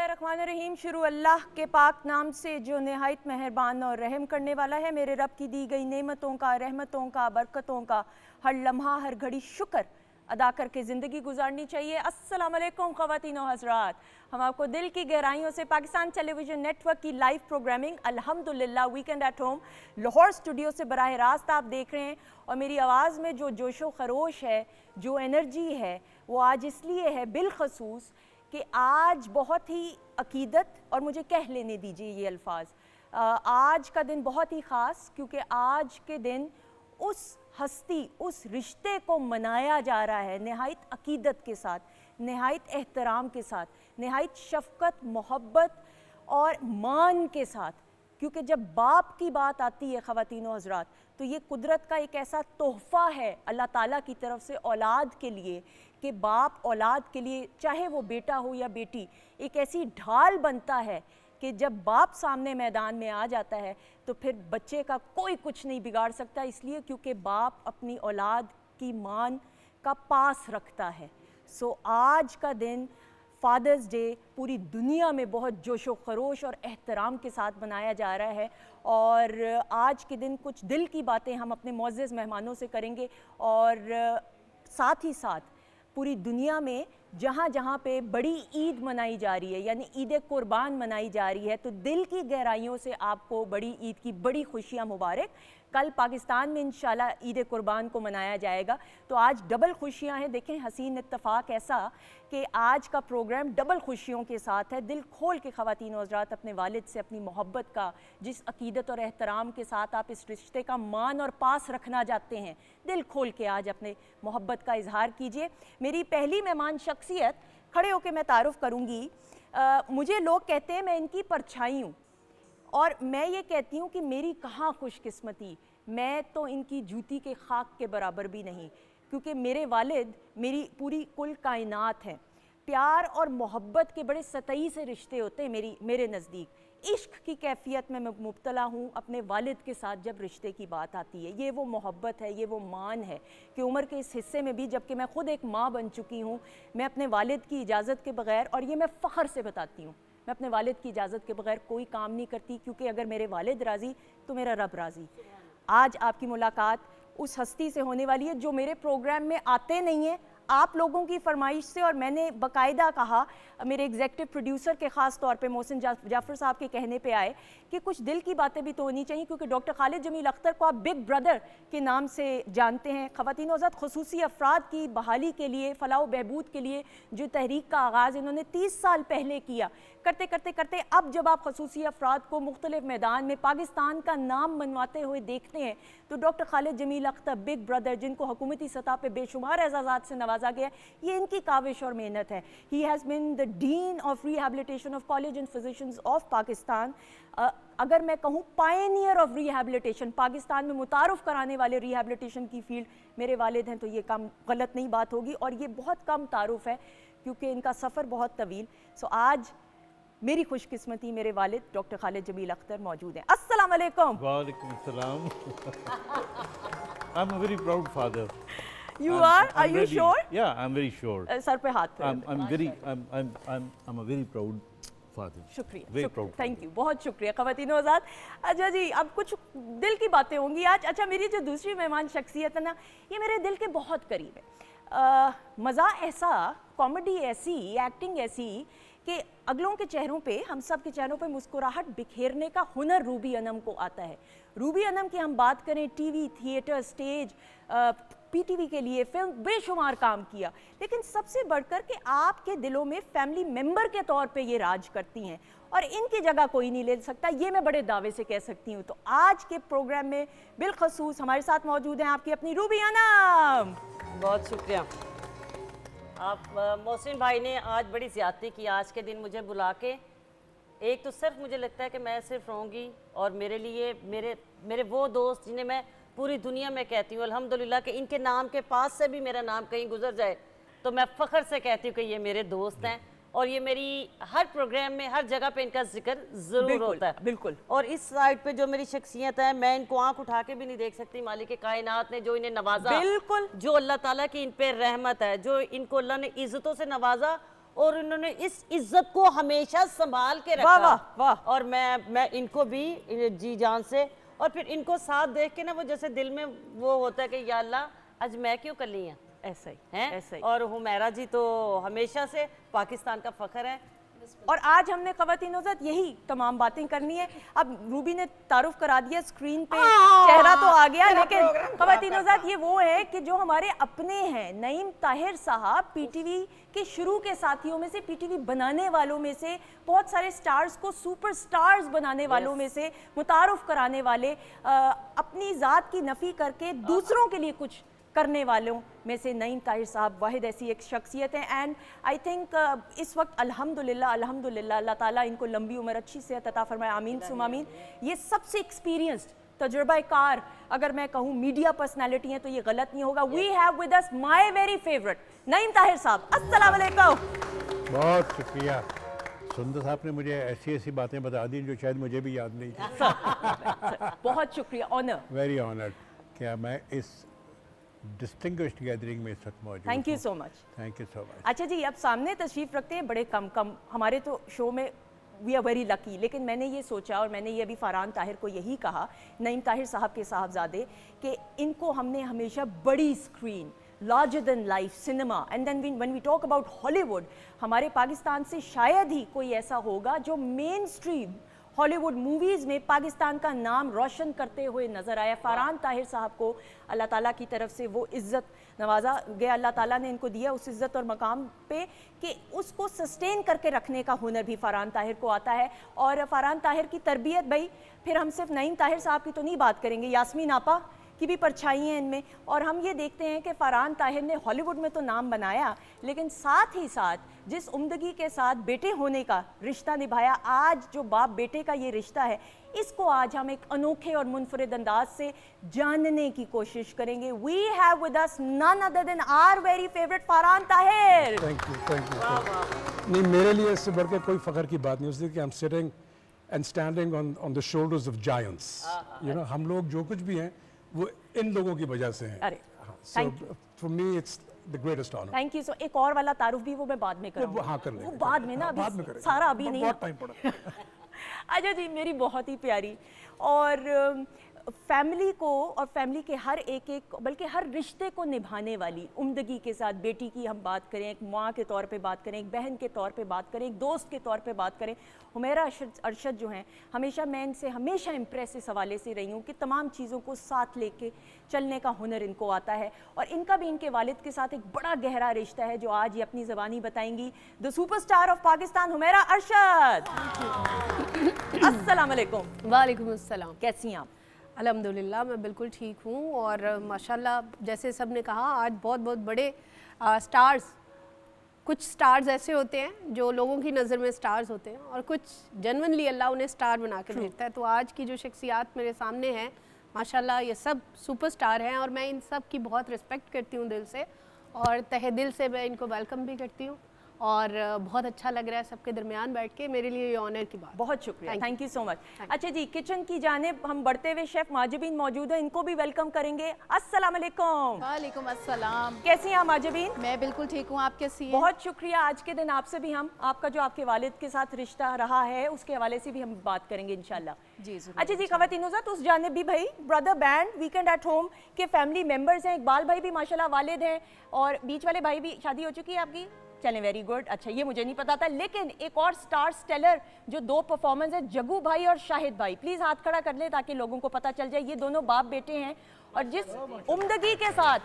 बिस्मिल्लाहिर्रहमानिर्रहीम। शुरू अल्लाह के पाक नाम से जो नहायत मेहरबान और रहम करने वाला है। मेरे रब की दी गई नेमतों का, रहमतों का, बरकतों का हर लम्हा हर घड़ी शुक्र अदा करके ज़िंदगी गुजारनी चाहिए। अस्सलाम वालेकुम ख़वातीन व हज़रात, हम आपको दिल की गहराइयों से पाकिस्तान टेलीविज़न नेटवर्क की लाइव प्रोग्रामिंग अल्हम्दुलिल्लाह weekend at home Lahore studio से बराह रास्त आप देख रहे हैं। और मेरी आवाज़ में जो जोशो खरोश है, जो एनर्जी है, वो आज इसलिए है बिलखसूस कि आज बहुत ही अकीदत, और मुझे कह लेने दीजिए ये अल्फाज, आज का दिन बहुत ही ख़ास, क्योंकि आज के दिन उस हस्ती, उस रिश्ते को मनाया जा रहा है नहायत अकीदत के साथ, नहायत एहतराम के साथ, नहायत शफ़क़त, मोहब्बत और मान के साथ। क्योंकि जब बाप की बात आती है ख़वातीन व हज़रात, तो ये कुदरत का एक ऐसा तोहफ़ा है अल्लाह ताला की तरफ से औलाद के लिए कि बाप औलाद के लिए, चाहे वो बेटा हो या बेटी, एक ऐसी ढाल बनता है कि जब बाप सामने मैदान में आ जाता है तो फिर बच्चे का कोई कुछ नहीं बिगाड़ सकता, इसलिए क्योंकि बाप अपनी औलाद की मान का पास रखता है। सो आज का दिन फ़ादर्स डे पूरी दुनिया में बहुत जोशो खरोश और एहतराम के साथ मनाया जा रहा है। और आज के दिन कुछ दिल की बातें हम अपने मुअज़्ज़ज़ मेहमानों से करेंगे, और साथ ही साथ पूरी दुनिया में जहाँ जहाँ पे बड़ी ईद मनाई जा रही है, यानी ईद कुर्बान मनाई जा रही है, तो दिल की गहराइयों से आपको बड़ी ईद की बड़ी खुशियाँ मुबारक। कल पाकिस्तान में इंशाल्लाह ईद कुर्बान को मनाया जाएगा, तो आज डबल खुशियाँ हैं। देखें हसीन इत्तफ़ाक़ ऐसा कि आज का प्रोग्राम डबल खुशियों के साथ है। दिल खोल के ख़वातीन व हज़रात अपने वालिद से अपनी मोहब्बत का, जिस अकीदत और एहतराम के साथ आप इस रिश्ते का मान और पास रखना चाहते हैं, दिल खोल के आज अपने मोहब्बत का इजहार कीजिए। मेरी पहली मेहमान शख्सियत, खड़े होकर मैं तारुफ़ करूँगी। मुझे लोग कहते हैं मैं इनकी परछाई हूँ, और मैं ये कहती हूँ कि मेरी कहाँ खुशकिस्मती, मैं तो इनकी जूती के खाक के बराबर भी नहीं, क्योंकि मेरे वालिद मेरी पूरी कुल कायनात हैं। प्यार और मोहब्बत के बड़े सतही से रिश्ते होते हैं मेरे नज़दीक। इश्क की कैफियत में मैं मुब्तला हूँ अपने वालिद के साथ जब रिश्ते की बात आती है। ये वो मोहब्बत है, ये वो मान है कि उम्र के इस हिस्से में भी, जबकि मैं ख़ुद एक माँ बन चुकी हूँ, मैं अपने वालिद की इजाज़त के बग़ैर, और ये मैं फ़ख्र से बताती हूँ, मैं अपने वालिद की इजाज़त के बग़ैर कोई काम नहीं करती, क्योंकि अगर मेरे वालिद राज़ी तो मेरा रब राज़ी। आज आपकी मुलाकात उस हस्ती से होने वाली है जो मेरे प्रोग्राम में आते नहीं हैं, आप लोगों की फरमाइश से। और मैंने बाकायदा कहा, मेरे एग्जीक्यूटिव प्रोड्यूसर के ख़ास तौर पे मोहसिन जाफ़र साहब के कहने पे आए कि कुछ दिल की बातें भी तो होनी चाहिए, क्योंकि डॉक्टर खालिद जमील अख्तर को आप बिग ब्रदर के नाम से जानते हैं। ख़वातीन वज़ात खुसूसी अफराद की बहाली के लिए, फ़लाह बहबूद के लिए जो तहरीक का आगाज़ इन्होंने 30 साल पहले किया, करते करते करते अब जब आप खसूसी अफराद को मुख्तलिफ मैदान में पाकिस्तान का नाम मनवाते हुए देखते हैं, तो doctor Khalid Jameel Akhtar big brother, जिनको हुकूमती सतह पे बेशुमार एजाज़ात से नवाजा गया, ये इनकी काविश और मेहनत है। He has been the dean of rehabilitation of college and physicians of Pakistan. अगर मैं कहूँ पायनियर ऑफ रिहैबिलिटेशन, पाकिस्तान में मुतारुफ़ कराने वाले रिहैबिलिटेशन की फील्ड मेरे वालिद हैं, तो ये काम गलत नहीं बात होगी। और ये बहुत कम तारुफ़ है, क्योंकि इनका सफ़र बहुत तवील। सो आज मेरी खुशकिस्मती, मेरे वालिद डॉक्टर खालिद जमील अख्तर मौजूद हैं। अस्सलाम वालेकुम। वालेकुम सलाम। I'm a very proud father. You are you sure? Yeah, I'm very sure. Sir पे हाथ। I'm a very proud father. शुक्रिया, Very proud. थैंक यू, बहुत शुक्रिया ख़वातीन वज़ात। अच्छा जी, अब कुछ दिल की बातें होंगी आज। अच्छा, मेरी जो दूसरी मेहमान शख्सियत है ना, ये मेरे दिल के बहुत करीब है। मज़ा ऐसा, कॉमेडी ऐसी, एक्टिंग ऐसी कि अगलों के चेहरों पे, हम सब के चेहरों पे मुस्कुराहट बिखेरने का हुनर रूबी अनम को आता है। रूबी अनम की हम बात करें, टीवी, थिएटर, स्टेज, पीटीवी के लिए फिल्म, बेशुमार काम किया, लेकिन सबसे बढ़कर के आपके दिलों में फैमिली मेंबर के तौर पे ये राज करती हैं, और इनकी जगह कोई नहीं ले सकता, ये मैं बड़े दावे से कह सकती हूँ। तो आज के प्रोग्राम में बिलखसूस हमारे साथ मौजूद हैं आपकी अपनी रूबी अनम। बहुत शुक्रिया। आप मोहसिन भाई ने आज बड़ी ज़्यादती की आज के दिन मुझे बुला के। एक तो सिर्फ मुझे लगता है कि मैं सिर्फ रहूँगी, और मेरे लिए मेरे वो दोस्त जिन्हें मैं पूरी दुनिया में कहती हूँ अल्हम्दुलिल्लाह कि इनके नाम के पास से भी मेरा नाम कहीं गुजर जाए तो मैं फ़ख्र से कहती हूँ कि ये मेरे दोस्त हैं, और ये मेरी हर प्रोग्राम में हर जगह पे इनका जिक्र ज़रूर होता है। बिल्कुल। और इस साइड पे जो मेरी शख्सियत है, मैं इनको आंख उठा के भी नहीं देख सकती। मालिक कायनात ने जो इन्हें नवाजा, बिल्कुल, जो अल्लाह ताला की इन पे रहमत है, जो इनको अल्लाह ने इज्जतों से नवाजा, और उन्होंने इस इज्जत को हमेशा संभाल के रखा। वाह, वाह, वाह। और मैं इनको भी जी जान से, और फिर इनको साथ देख के ना वो जैसे दिल में वो होता है कि या अल्लाह आज मैं क्यों कर ली ऐसा ही हैं। ऐसा ही। और हुमैरा जी तो हमेशा से पाकिस्तान का फख्र है। और आज हमने ख़वातीनो ज़ात यही तमाम बातें करनी है। अब रूबी ने तारुफ करा दिया, स्क्रीन पे चेहरा तो आ गया, लेकिन ख़वातीनो ज़ात ये वो है कि जो हमारे अपने हैं। नईम ताहिर साहब पीटीवी के शुरू के साथियों में से, पीटीवी बनाने वालों में से, बहुत सारे स्टार्स को सुपर स्टार्स बनाने वालों में से, मुतारुफ कराने वाले, अपनी ज़ात की नफ़ी करके दूसरों के लिए कुछ करने वालों में से नईम ताहिर साहब वाहिद ऐसी एक शख्सियत है। एंड आई थिंक इस वक्त अल्हम्दुलिल्लाह अल्हम्दुलिल्लाह अल्लाह ताला इनको लंबी उम्र, अच्छी सेहत अता फरमाए, आमीन सुम आमीन। ये सबसे एक्सपीरियंस्ड तजुर्बाकार अगर मैं कहूँ मीडिया पर्सनालिटी है तो ये गलत नहीं होगा। We have with us my very favourite Naeem Tahir sahab. अस्सलाम वालेकुम। बहुत शुक्रिया। सुंदर साहब ने मुझे ऐसी ऐसी बातें बता दी जो शायद मुझे भी याद नहीं थी। बहुत शुक्रिया, ऑनर, वेरी ऑनर्ड क्या मैं इस डिस्टिंग्विश्ड गैदरिंग में इस वक्त मौजूद थैंक यू हूँ। So much. Thank you so much. अच्छा जी, अब सामने तशरीफ़ रखते हैं बड़े कम हमारे तो शो में वी आर वेरी लकी, लेकिन मैंने ये सोचा और मैंने ये अभी फरहान ताहिर को यही कहा, नईम ताहिर साहब के साहबजादे, कि इनको हमने हमेशा बड़ी screen, larger than life cinema, and then when we talk about Hollywood, हमारे पाकिस्तान से शायद ही कोई ऐसा होगा जो मेन स्ट्रीम हॉलीवुड मूवीज़ में पाकिस्तान का नाम रोशन करते हुए नज़र आया। फरहान ताहिर साहब को अल्लाह ताला की तरफ से वो इज़्ज़त नवाजा गया, अल्लाह ताला ने इनको दिया उस इज़्ज़त और मकाम पे कि उसको सस्टेन करके रखने का हुनर भी फरहान ताहिर को आता है। और फरहान ताहिर की तरबियत, भाई फिर हम सिर्फ नईम ताहिर साहब की तो नहीं बात करेंगे, यास्मीन आपा की भी परछाई हैं इनमें। और हम ये देखते हैं कि फरहान ताहिर ने हॉलीवुड में तो नाम बनाया, लेकिन साथ ही साथ जिस उम्दगी के साथ बेटे होने का रिश्ता निभाया, आज जो बाप बेटे का ये रिश्ता है, इसको आज हम एक अनोखे और मुनफरिद अंदाज से जानने की कोशिश करेंगे। We have with us none other than our very favourite Farhan Tahir. Thank you. नहीं, मेरे लिए इससे बढ़ के कोई फ़ख्र की बात नहीं, उसलिए कि I am sitting and standing on the shoulders of giants. You know, हम लोग जो कुछ भी हैं वो इन लोगों की वजह से हैं। अरे so for me it's the greatest honour. Thank you. So एक और वाला तारुफ भी वो मैं बाद में करूँगा। हाँ, कर लेंगे। वो बाद में ना, अभी बाद में करेंगे। सारा अभी नहीं, बहुत टाइम पड़ा। अच्छा जी, मेरी बहुत ही प्यारी और फैमिली को और फैमिली के हर एक बल्कि हर रिश्ते को निभाने वाली, उम्दगी के साथ बेटी की हम बात करें, एक माँ के तौर पे बात करें, एक बहन के तौर पे बात करें, एक दोस्त के तौर पे बात करें, हुमैरा अरशद जो हैं, हमेशा मैं इनसे हमेशा इम्प्रेस इस हवाले से रही हूँ कि तमाम चीज़ों को साथ लेके चलने का हुनर इनको आता है। और इनका भी इनके वालिद के साथ एक बड़ा गहरा रिश्ता है, जो आज ये अपनी ज़बानी बताएंगी। The superstar of Pakistan Humaira Arshad. अस्सलाम वालेकुम। वालेकुम अस्सलाम। कैसी हैं आप? अल्हम्दुलिल्लाह मैं बिल्कुल ठीक हूँ। और माशाल्लाह जैसे सब ने कहा, आज बहुत बहुत बड़े स्टार्स, कुछ स्टार्स ऐसे होते हैं जो लोगों की नज़र में स्टार्स होते हैं और कुछ जनवनली अल्लाह उन्हें स्टार बना के भेजता है। तो आज की जो शख्सियात मेरे सामने हैं, माशाल्लाह ये सब सुपरस्टार हैं और मैं इन सब की बहुत रिस्पेक्ट करती हूँ दिल से, और तहे दिल से मैं इनको वेलकम भी करती हूँ। और बहुत अच्छा लग रहा है सबके दरमियान बैठ के, मेरे लिए ये ऑनर की बात। बहुत शुक्रिया, थैंक यू सो मच। अच्छा जी, किचन की जानिब हम बढ़ते हुए शेफ माजिबीन मौजूद हैं, इनको भी वेलकम करेंगे। अस्सलाम वालेकुम। वालेकुम अस्सलाम। कैसी हैं आप माजिबीन? मैं बिल्कुल ठीक हूँ, आप कैसी हैं? बहुत शुक्रिया। आज के दिन आपसे भी हम आपका जो आपके वालिद के साथ रिश्ता रहा है उसके हवाले से भी हम बात करेंगे इंशाल्लाह। जी जरूर। अच्छा जी, ख़वातीनो ज़ात उस जानिब भी भाई brother band weekend at home के फैमिली मेंबर्स हैं। इकबाल भाई भी माशाल्लाह वालिद हैं और बीच वाले भाई भी शादी हो चुकी है आपकी? चलें, वेरी गुड। अच्छा, ये मुझे नहीं पता था। लेकिन एक और स्टार स्टेलर जो दो परफॉर्मेंस है, जग्गू भाई और शाहिद भाई, प्लीज़ हाथ खड़ा कर लें ताकि लोगों को पता चल जाए। ये दोनों बाप बेटे हैं और जिस उम्दगी के साथ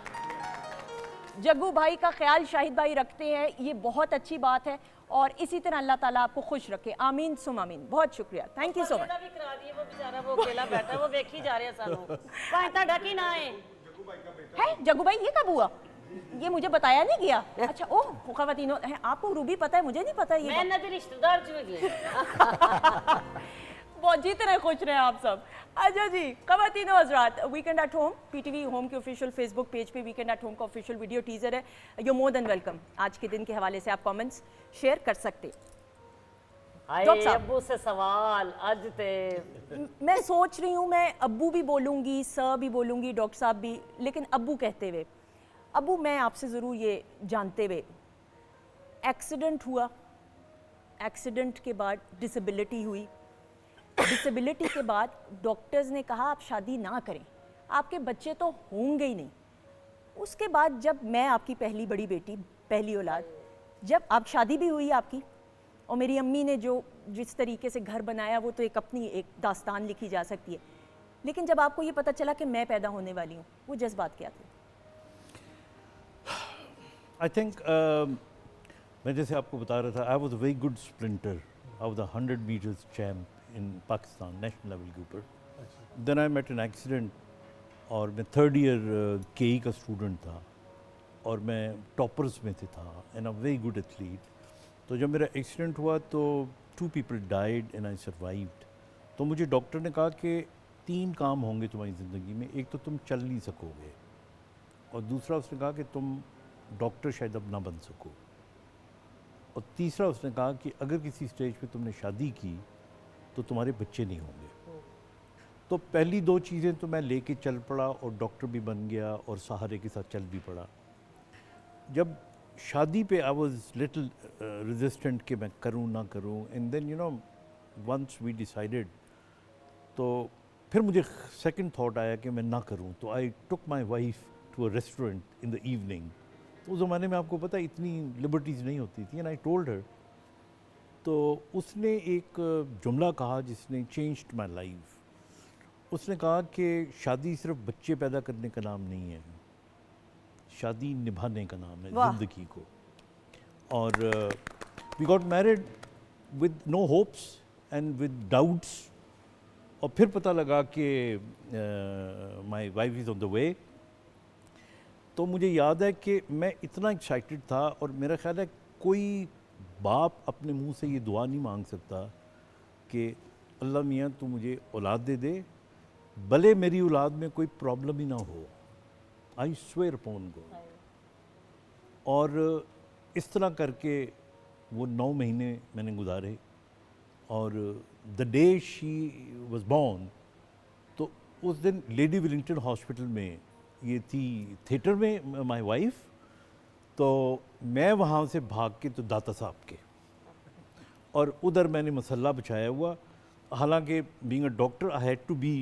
जग्गू भाई का ख्याल शाहिद भाई रखते हैं, ये बहुत अच्छी बात है। और इसी तरह अल्लाह ताला आपको खुश रखे, आमीन सुम आमीन। बहुत शुक्रिया, थैंक यू सो मच। भी करा दिए, वो बेचारा वो अकेला बैठा है, वो देख ही जा रहे हैं सानू। भाई ता ढकी ना आए है जग्गू भाई, ये कब हुआ? ये मुझे बताया नहीं गया। अच्छा, ओह ख़वातीनो है, आपको रूबी पता है, मुझे नहीं पता ये। मैं ना दे रिश्तेदार जो है। बहुत जितने खुश रहे आप सब। अच्छा जी, ख़वातीनो हज़रात, weekend at home PTV home के ऑफिशियल फेसबुक पेज पे वीकेंड एट होम का ऑफिशियल वीडियो टीजर है। You more than welcome. आज के दिन के हवाले से आप कमेंट्स शेयर कर सकते। डॉक्टर साहब। अब्बू से सवाल आज ते मैं सोच रही हूँ मैं अब्बू भी बोलूँगी, सर भी बोलूँगी, डॉक्टर साहब भी, लेकिन अब्बू कहते हुए, अब्बू मैं आपसे ज़रूर ये जानते हुए, एक्सीडेंट हुआ, एक्सीडेंट के बाद डिसेबिलिटी हुई, डिसेबिलिटी के बाद डॉक्टर्स ने कहा आप शादी ना करें, आपके बच्चे तो होंगे ही नहीं। उसके बाद जब मैं आपकी पहली बड़ी बेटी, पहली औलाद, जब अब शादी भी हुई आपकी, और मेरी अम्मी ने जो जिस तरीके से घर बनाया वो तो एक अपनी एक दास्तान लिखी जा सकती है, लेकिन जब आपको ये पता चला कि मैं पैदा होने वाली हूँ, वो जज्बात क्या थे? I think मैं जैसे आपको बता रहा था, I was a very good sprinter. I was a 100 meters champ in Pakistan, national level के ऊपर. Then I met an accident और मैं थर्ड ईयर KE का स्टूडेंट था और मैं टॉपर्स में से था and a very good athlete. तो जब मेरा एक्सीडेंट हुआ तो 2 people died and I survived. तो मुझे डॉक्टर ने कहा कि 3 काम होंगे तुम्हारी ज़िंदगी में, एक तो तुम चल नहीं सकोगे और दूसरा उसने कहा कि तुम डॉक्टर शायद अब ना बन सको, और तीसरा उसने कहा कि अगर किसी स्टेज पे तुमने शादी की तो तुम्हारे बच्चे नहीं होंगे. तो पहली 2 चीज़ें तो मैं लेके चल पड़ा और डॉक्टर भी बन गया और सहारे के साथ चल भी पड़ा. जब शादी पे आई वाज लिटिल रेजिस्टेंट कि मैं करूं ना करूं, and then you know once we decided, तो फिर मुझे सेकंड थॉट आया कि मैं ना करूं. तो I took my wife to a restaurant in the evening. तो उस ज़माने में आपको पता है इतनी लिबर्टीज़ नहीं होती थी, एंड आई टोल्ड हर. तो उसने एक जुमला कहा जिसने चेंज्ड माय लाइफ. उसने कहा कि शादी सिर्फ बच्चे पैदा करने का नाम नहीं है, शादी निभाने का नाम है ज़िंदगी को. और we got married with no hopes and with doubts, और फिर पता लगा कि my wife is on the way. तो मुझे याद है कि मैं इतना एक्साइटेड था, और मेरा ख्याल है कोई बाप अपने मुंह से ये दुआ नहीं मांग सकता कि अल्लाह मियाँ तू मुझे औलाद दे दे, भले मेरी औलाद में कोई प्रॉब्लम ही ना हो. I swear upon God. और इस तरह करके वो 9 महीने मैंने गुजारे, और the day she was born, तो उस दिन लेडी विलिंगटन हॉस्पिटल में, ये थी थिएटर में माय वाइफ, तो मैं वहाँ से भाग के तो दाता साहब के, और उधर मैंने मसल्ला बिछाया हुआ. हालांकि being a doctor I had to be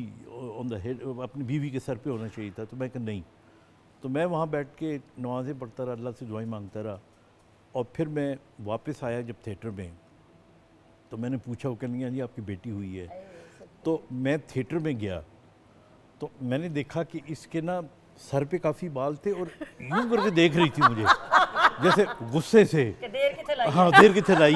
on the head, अपनी बीवी के सर पे होना चाहिए था, तो मैं कहा नहीं. तो मैं वहाँ बैठ के नमाज़ें पढ़ता रहा, अल्लाह से दुआएं मांगता रहा. और फिर मैं वापस आया जब थिएटर में, तो मैंने पूछा, वो कहने जी आपकी बेटी हुई है. तो मैं थिएटर में गया तो मैंने देखा कि इसके ना सर पे काफ़ी बाल थे और यूं करके देख रही थी मुझे जैसे गुस्से से कि देर किथे लाई हाँ देर किथे लाई.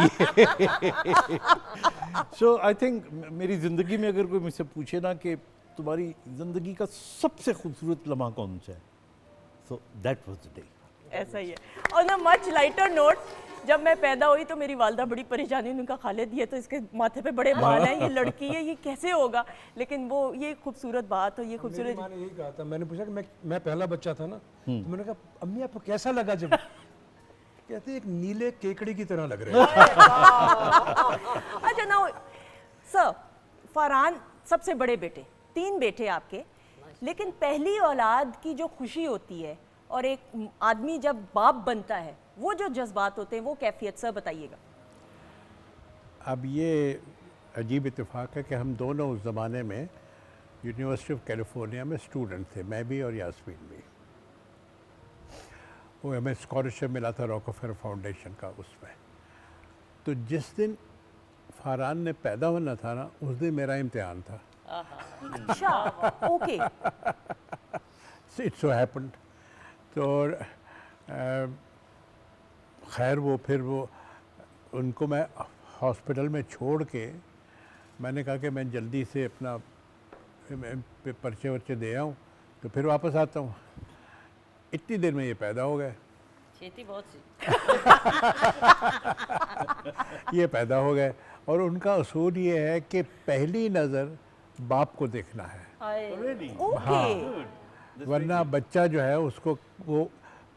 सो आई थिंक मेरी ज़िंदगी में अगर कोई मुझसे पूछे ना कि तुम्हारी ज़िंदगी का सबसे खूबसूरत लम्हा कौन सा है, सो दैट वाज द डे. ऐसा ही है. On a much lighter note, जब मैं पैदा हुई तो मेरी वालदा बड़ी परेशानी, उनका खालिद ये तो इसके माथे पे बड़े बाल हैं, ये लड़की है, ये कैसे होगा. लेकिन वो ये खूबसूरत बात, और ये मेरी खूबसूरत, माँ ने यही कहा था. मैंने पूछा कि मैं पहला बच्चा था ना, तो मैंने कहा अम्मी आपको कैसा लगा जब, कहते एक नीले केकड़ी की तरह लग रहे हैं. अच्छा ना सर, फरहान सबसे बड़े बेटे, 3 बेटे आपके, लेकिन पहली औलाद की जो खुशी होती है और एक आदमी जब बाप बनता है, वो जो जज्बात होते हैं, वो कैफियत सर बताइएगा. अब ये अजीब इत्तेफाक है कि हम दोनों उस ज़माने में यूनिवर्सिटी ऑफ कैलिफोर्निया में स्टूडेंट थे, मैं भी और यास्मीन भी. वो हमें स्कॉलरशिप मिला था रॉकफेलर फाउंडेशन का उसमें. तो जिस दिन फरहान ने पैदा होना था ना, उस दिन मेरा इम्तिहान था. अच्छा, ओके. It so happened. तो खैर वो फिर वो उनको मैं हॉस्पिटल में छोड़ के मैंने कहा कि मैं जल्दी से अपना पर्चे वर्चे दे आऊँ, तो फिर वापस आता हूँ. इतनी देर में ये पैदा हो गए. खेती बहुत सी. ये पैदा हो गए, और उनका उसूल ये है कि पहली नज़र बाप को देखना है, ओके. वरना बच्चा जो है उसको वो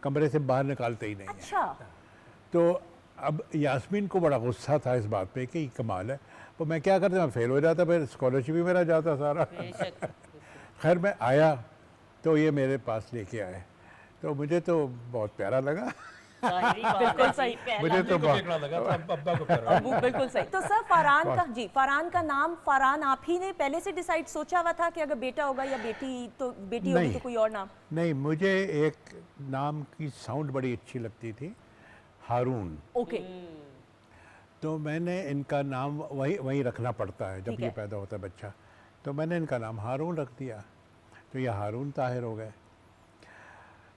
कमरे से बाहर निकालते ही नहीं है. अच्छा. तो अब यास्मीन को बड़ा गुस्सा था इस बात पे कि कमाल है, तो मैं क्या करता, मैं फेल हो जाता, फिर स्कॉलरशिप भी मेरा जाता सारा. खैर मैं आया तो ये मेरे पास लेके आए, तो मुझे तो बहुत प्यारा लगा. ज़ाहिरी बात बिल्कुल है, सही। पहला मुझे तो को देखना लगा था, अब्बा को कर रहा हूँ। वो बिल्कुल सही। तो सर फरहान का नाम फरहान आप ही ने पहले से डिसाइड सोचा हुआ था कि अगर बेटा होगा या बेटी होगी नहीं। तो कोई और नाम? नहीं, मुझे एक नाम की साउंड बड़ी अच्छी लगती थी, हारून। ओके, तो मैंने इनका नाम वही रखना पड़ता है जब ठीक ये है। पैदा होता है बच्चा, तो मैंने इनका नाम हारून रख दिया, तो ये हारून ताहिर हो गए।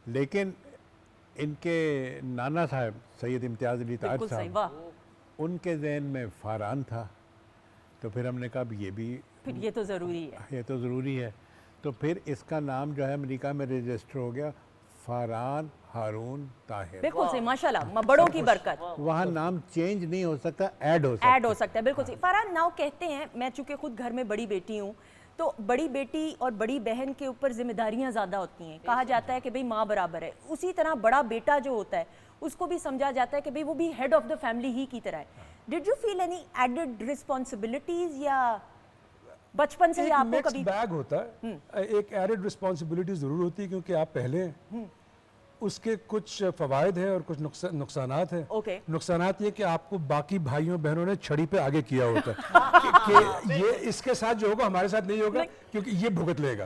लेकिन इनके नाना साहब सैयद इम्तियाज़ अली ताज बिल्कुल सही, साहब, वाह। उनके जहन में फरहान था, तो फिर हमने कहा अब ये भी, फिर ये तो ज़रूरी है। ये तो ज़रूरी है। तो फिर इसका नाम जो है अमेरिका में रजिस्टर हो गया, फरहान हारून ताहिर। बिल्कुल सही, माशाल्लाह, बड़ों की बरकत। वहाँ नाम चेंज नहीं हो सकता, ऐड हो सकता। ऐड हो सकता है, बिल्कुल सही। फरहान नाउ कहते हैं, मैं चूंकि खुद घर में बड़ी बेटी हूँ, तो बड़ी बेटी और बड़ी बहन के ऊपर जिम्मेदारियां ज़्यादा होती हैं। कहा जाता है कि भाई माँ बराबर है, उसी तरह बड़ा बेटा जो होता है उसको भी समझा जाता है कि भाई वो भी हेड ऑफ द फैमिली ही की तरह है। Did you feel any added responsibilities या बचपन से ही एक आपको मिक्स्ड कभी? बैग होता है, एक एडेड रिस्पॉन्सिबिलिटी ज़रूर होती है क्योंकि आप पहले हैं। उसके कुछ फ़वाइद हैं और कुछ नुकसानात हैं। ओके। नुकसानात ये कि आपको बाकी भाइयों बहनों ने छड़ी पे आगे किया होता है कि ये इसके साथ जो होगा हमारे साथ नहीं होगा क्योंकि ये भुगत लेगा,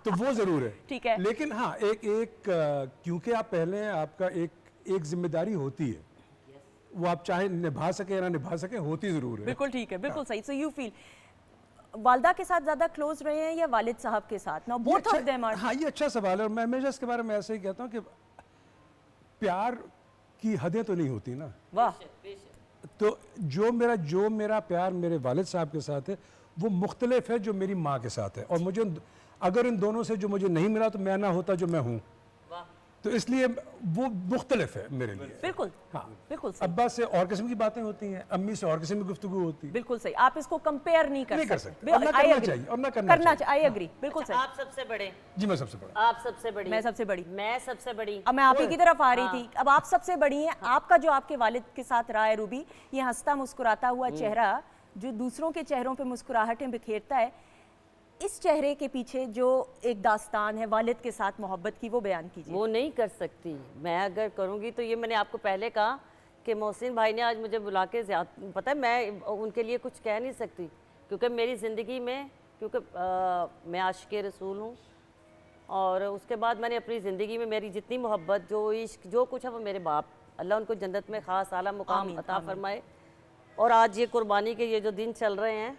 तो वो ज़रूर है। ठीक है। लेकिन हाँ, क्योंकि आप पहले हैं, आपका एक जिम्मेदारी होती है, वो आप चाहे निभा सके या ना निभा सके, होती ज़रूर है। बिल्कुल ठीक है, बिल्कुल सही। सो यू फील वालदा के साथ ज़्यादा क्लोज रहे हैं या वालिद साहब के साथ? Now both of them are. हाँ, ये अच्छा सवाल है और मैं हमेशा इसके बारे में ऐसे ही कहता हूँ कि प्यार की हदें तो नहीं होती ना। वाह, तो जो मेरा प्यार मेरे वालिद साहब के साथ है वो मुख्तलिफ है जो मेरी माँ के साथ है, और मुझे अगर इन दोनों से जो मुझे नहीं मिला तो मैं ना होता जो मैं हूँ, तो इसलिए वो मुख्तलिफ है मेरे लिए। बिल्कुल, हाँ, बिल्कुल सही, अब्बा से और किस्म की बातें होती हैं, अम्मी से और किस्म की गुफ्तगू होती है। बिल्कुल सही। आप इसको कंपेयर नहीं कर सकते। और ना I करना agree. चाहिए, और ना करना चाहिए। आई एग्री, बिल्कुल सही। आप सबसे बड़े, जी, मैं सबसे बड़ा। आप सबसे बड़ी, मैं सबसे बड़ी। मैं सबसे बड़ी। अब मैं आप ही की तरफ आ रही थी। अब आप सबसे बड़ी हैं। आपका जो आपके वालिद के साथ रहा है रूबी, ये हंसता मुस्कुराता हुआ चेहरा जो दूसरों के चेहरों पे मुस्कुराहटें बिखेरता है, इस चेहरे के पीछे जो एक दास्तान है वालिद के साथ मोहब्बत की, वो बयान कीजिए। वो नहीं कर सकती, मैं अगर करूँगी तो ये मैंने आपको पहले कहा कि मोहसिन भाई ने आज मुझे बुला के पता है मैं उनके लिए कुछ कह नहीं सकती, क्योंकि मेरी ज़िंदगी में, क्योंकि मैं आशिक़ रसूल हूँ, और उसके बाद मैंने अपनी ज़िंदगी में मेरी जितनी मोहब्बत, जो इश्क, जो कुछ है वो मेरे बाप, अल्लाह उनको जन्नत में ख़ास आला मुकाम अता फरमाए। और आज ये कुर्बानी के ये जो दिन चल रहे हैं,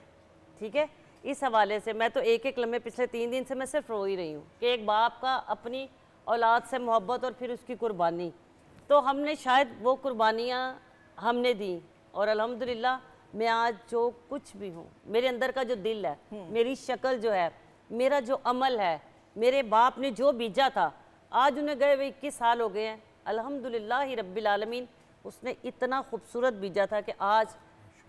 ठीक है, इस हवाले से मैं तो एक लम्हे पिछले 3 दिन से मैं सिर्फ रो ही रही हूँ कि एक बाप का अपनी औलाद से मोहब्बत और फिर उसकी कुर्बानी, तो हमने शायद वो कुर्बानियाँ हमने दी, और अल्हम्दुलिल्लाह मैं आज जो कुछ भी हूँ, मेरे अंदर का जो दिल है, मेरी शक्ल जो है, मेरा जो अमल है, मेरे बाप ने जो बीजा था, आज उन्हें गए हुए 21 साल हो गए हैं, अल्हम्दुलिल्लाह ही रब्बिल आलमीन, उसने इतना खूबसूरत बीजा था कि आज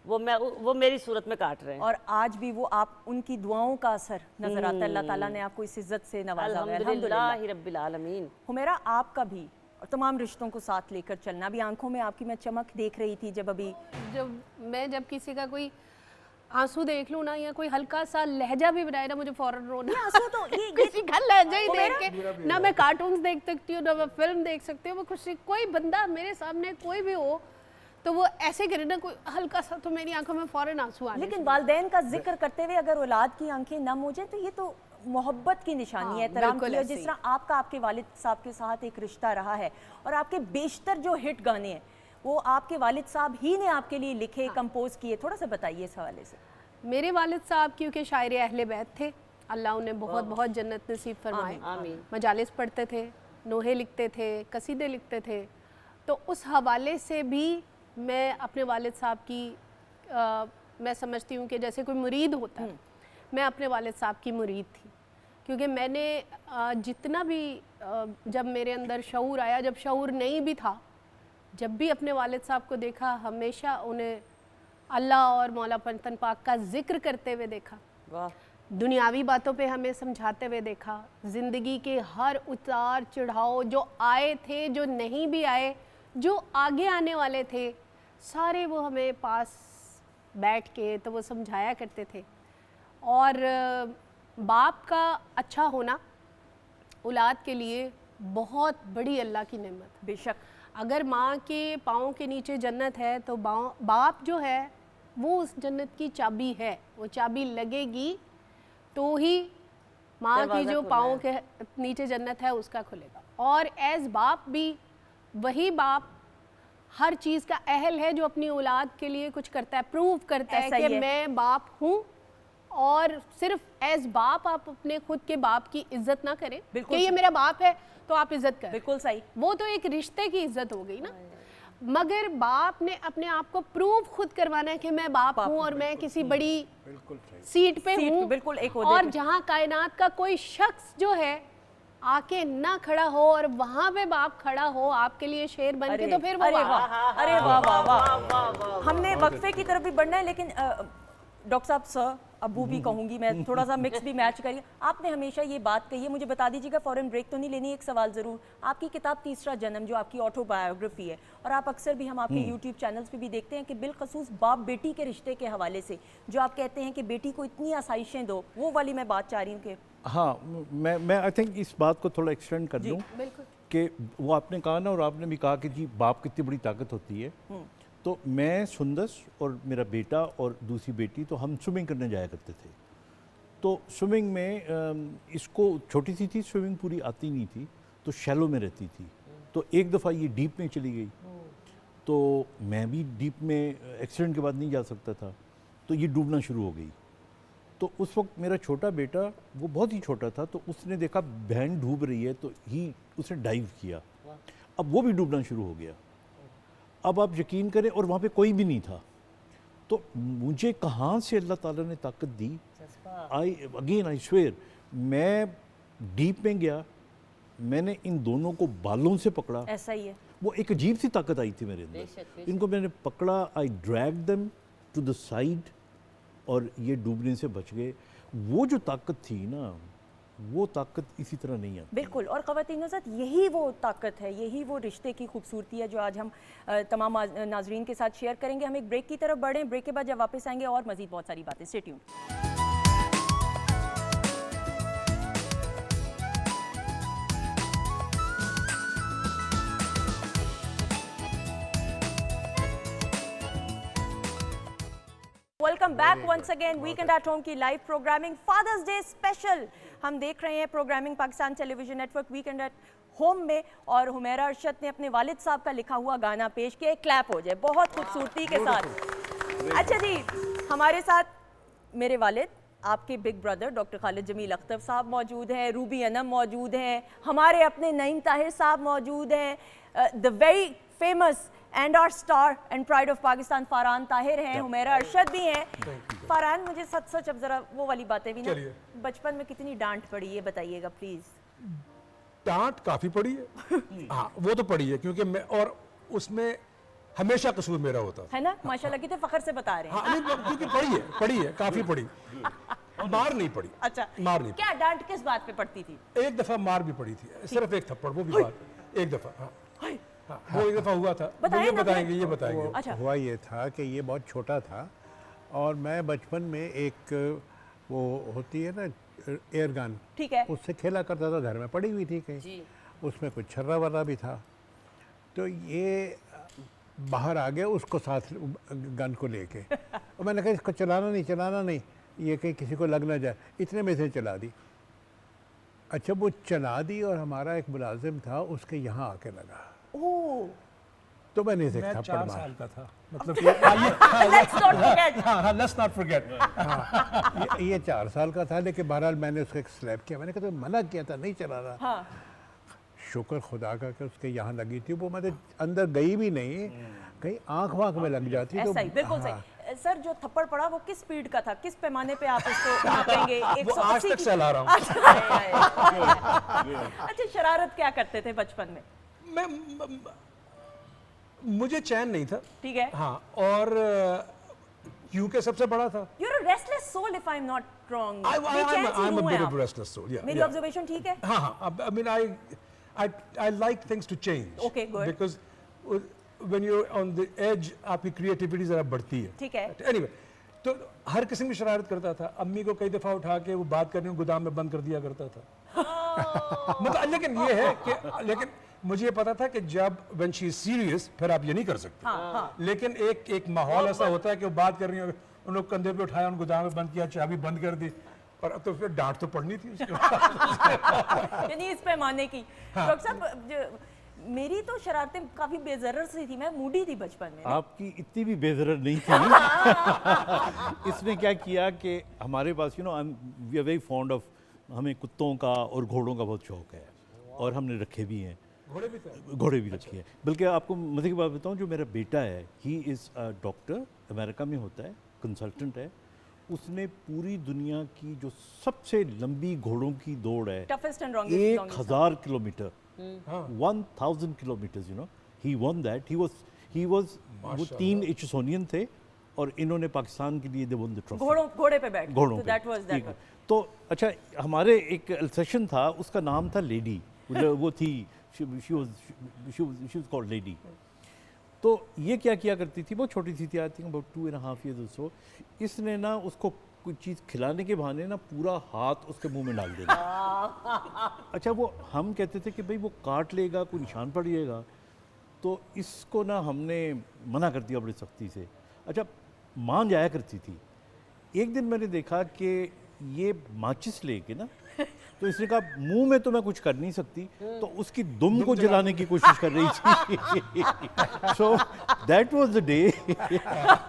वो मेरी सूरत में काट रहे हैं। और आज भी वो आप उनकी दुआओं का असर नजर आता है। अल्लाह ताला ने आपको इस इज्जत से नवाजा है, अल्हम्दुलिल्लाह ही रब्बिल आलमीन। हुमैरा, आपका भी और तमाम रिश्तों को साथ लेकर चलना। अभी आंखों में आपकी मैं चमक देख रही थी जब जब किसी का कोई आंसू देख लूँ ना, या कोई हल्का सा लहजा भी बनाए ना, मुझे फौरन रोना। आंसू तो ये किसी का लहजा ही देख के ना मैं कार्टून्स देख सकती हूँ, ना मैं फिल्म देख सकती हूँ, वो खुशी, कोई बंदा मेरे सामने कोई भी हो तो वो ऐसे करे ना, कोई हल्का सा, तो मेरी आंखों में फौरन आंसू आने। लेकिन वालिदैन का जिक्र करते हुए अगर औलाद की आंखें नम हो जाए तो ये तो मोहब्बत की निशानी है, एहतराम की। और जिस तरह आपका आपके वालिद साहब के साथ एक रिश्ता रहा है, और आपके बेशतर जो हिट गाने हैं वो आपके वालिद साहब ही ने आपके लिए लिखे, कंपोज किए, थोड़ा सा बताइए इस हवाले से। मेरे वालिद साहब क्योंकि शायर अहले बैत थे, अल्लाह उन्हें बहुत बहुत जन्नत नसीब फरमाए। आमीन। मजालिस पढ़ते थे, नोहे लिखते थे, कसीदे लिखते थे, तो उस हवाले से भी मैं अपने वालिद साहब की मैं समझती हूँ कि जैसे कोई मुरीद होता है, मैं अपने वालिद साहब की मुरीद थी, क्योंकि मैंने जितना भी जब मेरे अंदर शऊर आया, जब शऊर नहीं भी था, जब भी अपने वालिद साहब को देखा, हमेशा उन्हें अल्लाह और मौला पंतन पाक का जिक्र करते हुए देखा, दुनियावी बातों पे हमें समझाते हुए देखा, ज़िंदगी के हर उतार चढ़ाव जो आए थे, जो नहीं भी आए, जो आगे आने वाले थे, सारे वो हमें पास बैठ के तो वो समझाया करते थे। और बाप का अच्छा होना औलाद के लिए बहुत बड़ी अल्लाह की नेमत। बेशक अगर माँ के पाँव के नीचे जन्नत है तो बाप जो है वो उस जन्नत की चाबी है, वो चाबी लगेगी तो ही माँ की दरवाज़ा जो खुलना पाँव के नीचे जन्नत है उसका खुलेगा। और एज बाप भी वही बाप हर चीज़ का अहल है जो अपनी औलाद के लिए कुछ करता है, प्रूव करता है ऐसा ही कि है। मैं बाप हूँ। और सिर्फ एज बाप आप अपने खुद के बाप की इज्जत ना करें बिल्कुल कि ये सही। मेरा बाप है तो आप इज्जत करें, बिल्कुल सही। वो तो एक रिश्ते की इज्जत हो गई ना। मगर बाप ने अपने आप को प्रूव खुद करवाना है कि मैं बाप हूँ और मैं किसी बड़ी सीट पे सीट हूँ। पे, बिल्कुल एक ओहदे और पे। जहाँ कायनात का कोई शख्स जो है आके ना खड़ा हो और वहाँ पे बाप खड़ा हो आपके लिए शेर बन के, तो फिर वो अरे बाप। वाह, अरे वाह वाह वाह। हमने वक्फे की तरफ भी बढ़ना है, लेकिन डॉक्टर साहब, सर, अब्बू भी कहूंगी मैं, थोड़ा सा मिक्स भी मैच करिए। आपने हमेशा ये बात कही है, मुझे बता दीजिएगा, फॉरेन ब्रेक तो नहीं लेनी, एक सवाल ज़रूर। आपकी किताब तीसरा जन्म जो आपकी ऑटोबायोग्राफी है, और आप अक्सर भी हम आपके यूट्यूब चैनल्स पे भी देखते हैं कि बिलखसूस बाप बेटी के रिश्ते के हवाले से जो आप कहते हैं कि बेटी को इतनी आसाइशें दो, वो वाली मैं बात चाह रही हूँ कि हाँ, मैं आई थिंक इस बात को थोड़ा एक्सटेंड कर दूँ बिल्कुल। कि वो आपने कहा ना, और आपने भी कहा कि जी बाप कितनी बड़ी ताकत होती है। तो मैं, सुंदस और मेरा बेटा और दूसरी बेटी, तो हम स्विमिंग करने जाया करते थे। तो स्विमिंग में इसको छोटी सी थी, स्विमिंग पूरी आती नहीं थी, तो शैलो में रहती थी। तो एक दफ़ा ये डीप में चली गई, तो मैं भी डीप में एक्सीडेंट के बाद नहीं जा सकता था, तो ये डूबना शुरू हो गई। तो उस वक्त मेरा छोटा बेटा, वो बहुत ही छोटा था, तो उसने देखा बहन डूब रही है, तो उसने डाइव किया। अब वो भी डूबना शुरू हो गया। अब आप यकीन करें, और वहाँ पे कोई भी नहीं था। तो मुझे कहाँ से अल्लाह ताला ने ताकत दी, आई स्वेयर, मैं डीप में गया, मैंने इन दोनों को बालों से पकड़ा। ऐसा ही है। वो एक अजीब सी ताकत आई थी मेरे अंदर। इनको मैंने पकड़ा, I drag them to the side, और ये डूबने से बच गए। वो जो ताकत थी ना, वो ताकत इसी तरह नहीं आती। बिल्कुल। और ख़वातीन साथ यही वो ताकत है, यही वो रिश्ते की खूबसूरती है जो आज हम तमाम नाजरीन के साथ शेयर करेंगे। हम एक ब्रेक की तरफ बढ़ें, ब्रेक के बाद जब वापस आएंगे और मज़ीद बहुत सारी बातें। Stay tuned. Welcome back once again, weekend at home की live programming father's day special हम देख रहे हैं programming Pakistan television network weekend at home में। और हुमैरा अरशद ने अपने वालिद साहब का लिखा हुआ गाना पेश किया, एक क्लैप हो जाए बहुत खूबसूरती के साथ। अच्छा जी, हमारे साथ मेरे वालिद, आपके big brother doctor Khalid Jameel Akhtar साहब मौजूद हैं, रूबी अनम मौजूद हैं, हमारे अपने नईम ताहिर साहब मौजूद हैं, the very famous and our star and pride of Pakistan Farhan Tahir हैं, हुमैरा अरशद भी हैं। फरहान, मुझे सच अब जरा वो वाली बातें भी ना, बचपन में कितनी डांट पड़ी है बताइएगा प्लीज। डांट काफी पड़ी है। हाँ, वो तो पड़ी है, क्योंकि मैं, और उसमें हमेशा कसूर मेरा होता है ना, माशाल्लाह कितने फख्र से बता रहे हैं। हाँ, नहीं, क्योंकि पड़ी है काफी पड़ी। मार नहीं पड़ी। अच्छा, मार नहीं क्या डांट किस बात पे पड़ती थी? एक दफा मार भी पड़ी थी, सिर्फ एक थप्पड़, वो भी बात एक दफा। हाँ, वो एक दफा हुआ था। बताइए ना, ये बताएंगे। अच्छा। हुआ ये था कि ये बहुत छोटा था, और मैं बचपन में एक वो होती है ना एयर गन, ठीक है, उससे खेला करता था, घर में पड़ी हुई थी कहीं, उसमें कुछ छर्रा वर्रा भी था। तो ये बाहर आ गया उसको साथ गन को लेके, और मैंने कहा इसको चलाना नहीं, ये कहीं किसी को लग ना जाए, इतने में से चला दी। अच्छा, वो चला दी, और हमारा एक मुलाजिम था, उसके यहाँ आके लगा। ओह, तो मैंने इसे मैं थप्पड़ 4 मारा। साल का था, मतलब let's not forget. Let's not forget. ये 4 साल का था, लेकिन बहरहाल मैंने उसको एक स्लैप किया। मैंने कहा तो मना किया था, नहीं चलाना। हाँ, शुक्र खुदा का कि उसके यहाँ लगी थी, वो मतलब अंदर गई भी नहीं, कहीं आँख वाँख में लग जाती तो। ऐसा ही, बिल्कुल सही। सर, जो थप्पड़ पड़ा वो किस स्पीड का था, किस पैमाने पे आप उसको नापेंगे? वो आज तक चला रहा हूँ। अच्छा, शरारत क्या करते थे बचपन में? मुझे चैन नहीं था, ठीक है। हाँ, और क्योंकि सबसे बड़ा था। You're a restless soul if I'm not wrong. I'm a bit of a restless soul, yeah. मेरी ऑब्जर्वेशन ठीक है? हाँ, I mean I like things to change. Okay, good. Because when you're on the edge, आपकी creativity जरा बढ़ती है। ठीक है। Anyway, तो हर किस्म की शरारत करता था। अम्मी को कई दफा उठा के वो बात करने को गोदाम में बंद कर दिया करता था। मतलब लेकिन ये है कि मुझे ये पता था कि जब व्हेन शी इज सीरियस फिर आप ये नहीं कर सकते। लेकिन एक माहौल ऐसा होता है कि वो बात कर रही है, उन लोग कंधे पे उठाया, उनको गोदाम में बंद किया, चाबी बंद कर दी, और अब तो फिर डांट तो पड़नी थी उसके बाद। यानी इस पैमाने की। डॉक्टर साहब, मेरी तो शरारतें काफी बेजरर सी थी, मैं मूडी थी बचपन में। आपकी इतनी भी बेजरर नहीं थी। इसने क्या किया कि हमारे पास we are very fond of, हमें कुत्तों का और घोड़ों का बहुत शौक है, और हमने रखे भी हैं, घोड़े भी रखे हैं। बल्कि आपको मजे की बात बताऊं, जो मेरा बेटा है, he is a doctor, America में होता है, कंसल्टेंट है। उसने पूरी दुनिया की जो सबसे लंबी घोड़ों की दौड़ है, toughest and longest, 1000 kilometre, 1000 kilometres, he one that. He was वो 3 एचसोनियन थे, और इन्होंने पाकिस्तान के लिए दे वन द ट्रॉफी। घोड़े पे बैठ, घोड़ों तो पे। That was that. तो अच्छा, हमारे एक सेशन था, उसका नाम था लेडी, वो थी, शी वाज कॉल्ड लेडी। तो ये क्या किया करती थी, बहुत छोटी सी थी, I think about 2.5 years or so। इसने ना उसको कोई चीज़ खिलाने के बहाने ना पूरा हाथ उसके मुंह में डाल देना। अच्छा, वो हम कहते थे कि भाई वो काट लेगा, कोई निशान पड़ जाएगा, तो इसको ना हमने मना कर दिया बड़ी सख्ती से। अच्छा, मान जाया करती थी। एक दिन मैंने देखा कि ये माचिस लेके ना, तो इसने कहा मुंह में तो मैं कुछ कर नहीं सकती, तो उसकी दुम को जलाने की कोशिश कर रही थी। So that was the day.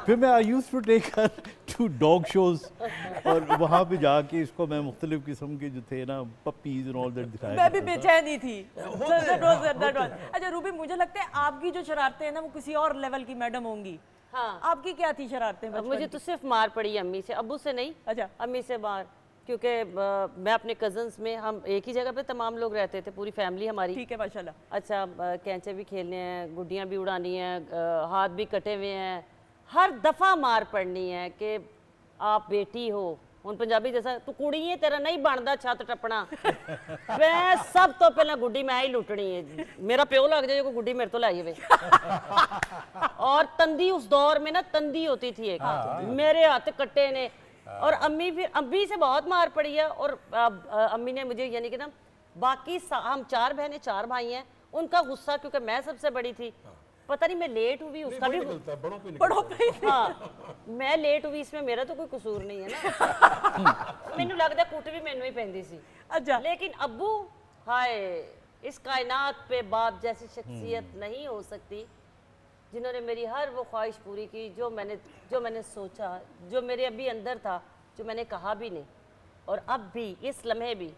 फिर मैं I used to take her to dog shows, और वहाँ पे जाके इसको मैं मुख्तलिफ किस्म के जो थे ना पपीज एंड ऑल दैट दिखाया। मैं भी बेचैनी थी। अच्छा रूबी, मुझे लगता है आपकी जो शरारतें हैं ना, वो किसी और लेवल की मैडम होंगी। हाँ, आपकी क्या थी शरारतें बचपन मुझे तो सिर्फ मार पड़ी अम्मी से, अब्बू से नहीं। अच्छा। अम्मी से मार, क्योंकि मैं अपने कजन्स में, हम एक ही जगह पे तमाम लोग रहते थे, पूरी फैमिली हमारी। ठीक है, माशाल्लाह। अच्छा, कैंचे भी खेलने हैं, गुड्डियाँ भी उड़ानी हैं, हाथ भी कटे हुए हैं, हर दफ़ा मार पड़नी है कि आप बेटी हो, ਹੁਣ ਪੰਜਾਬੀ जैसा तू कुड़ी है, तेरा नहीं बनता छत टपना। मैं सब तो पहला गुड्डी मैं ही लुटनी है, मेरा प्यो लग जाए कोई गुड्डी मेरे तो लाई हुए। और तंदी उस दौर में ना तंदी होती थी एक, मेरे हाथ कट्टे ने। और अम्मी, फिर अम्मी से बहुत मार पड़ी है। और अम्मी ने मुझे, यानी कि ना बाकी हम 4 बहनें 4 भाई हैं, उनका गुस्सा, क्योंकि मैं सबसे बड़ी थी, पता नहीं मैं लेट हुई, उसका भी बड़ों पे। हाँ, मैं लेट हुई, इसमें मेरा तो कोई कसूर नहीं है ना। मैनू लगता कुट भी मैनू ही पैंदी सी। अच्छा। लेकिन अब्बू, हाय, इस कायनात पे बाप जैसी शख्सियत नहीं हो सकती, जिन्होंने मेरी हर वो ख्वाहिश पूरी की जो मैंने सोचा, जो मेरे अभी अंदर था, जो मैंने कहा भी नहीं। और अब भी, इस लम्हे भी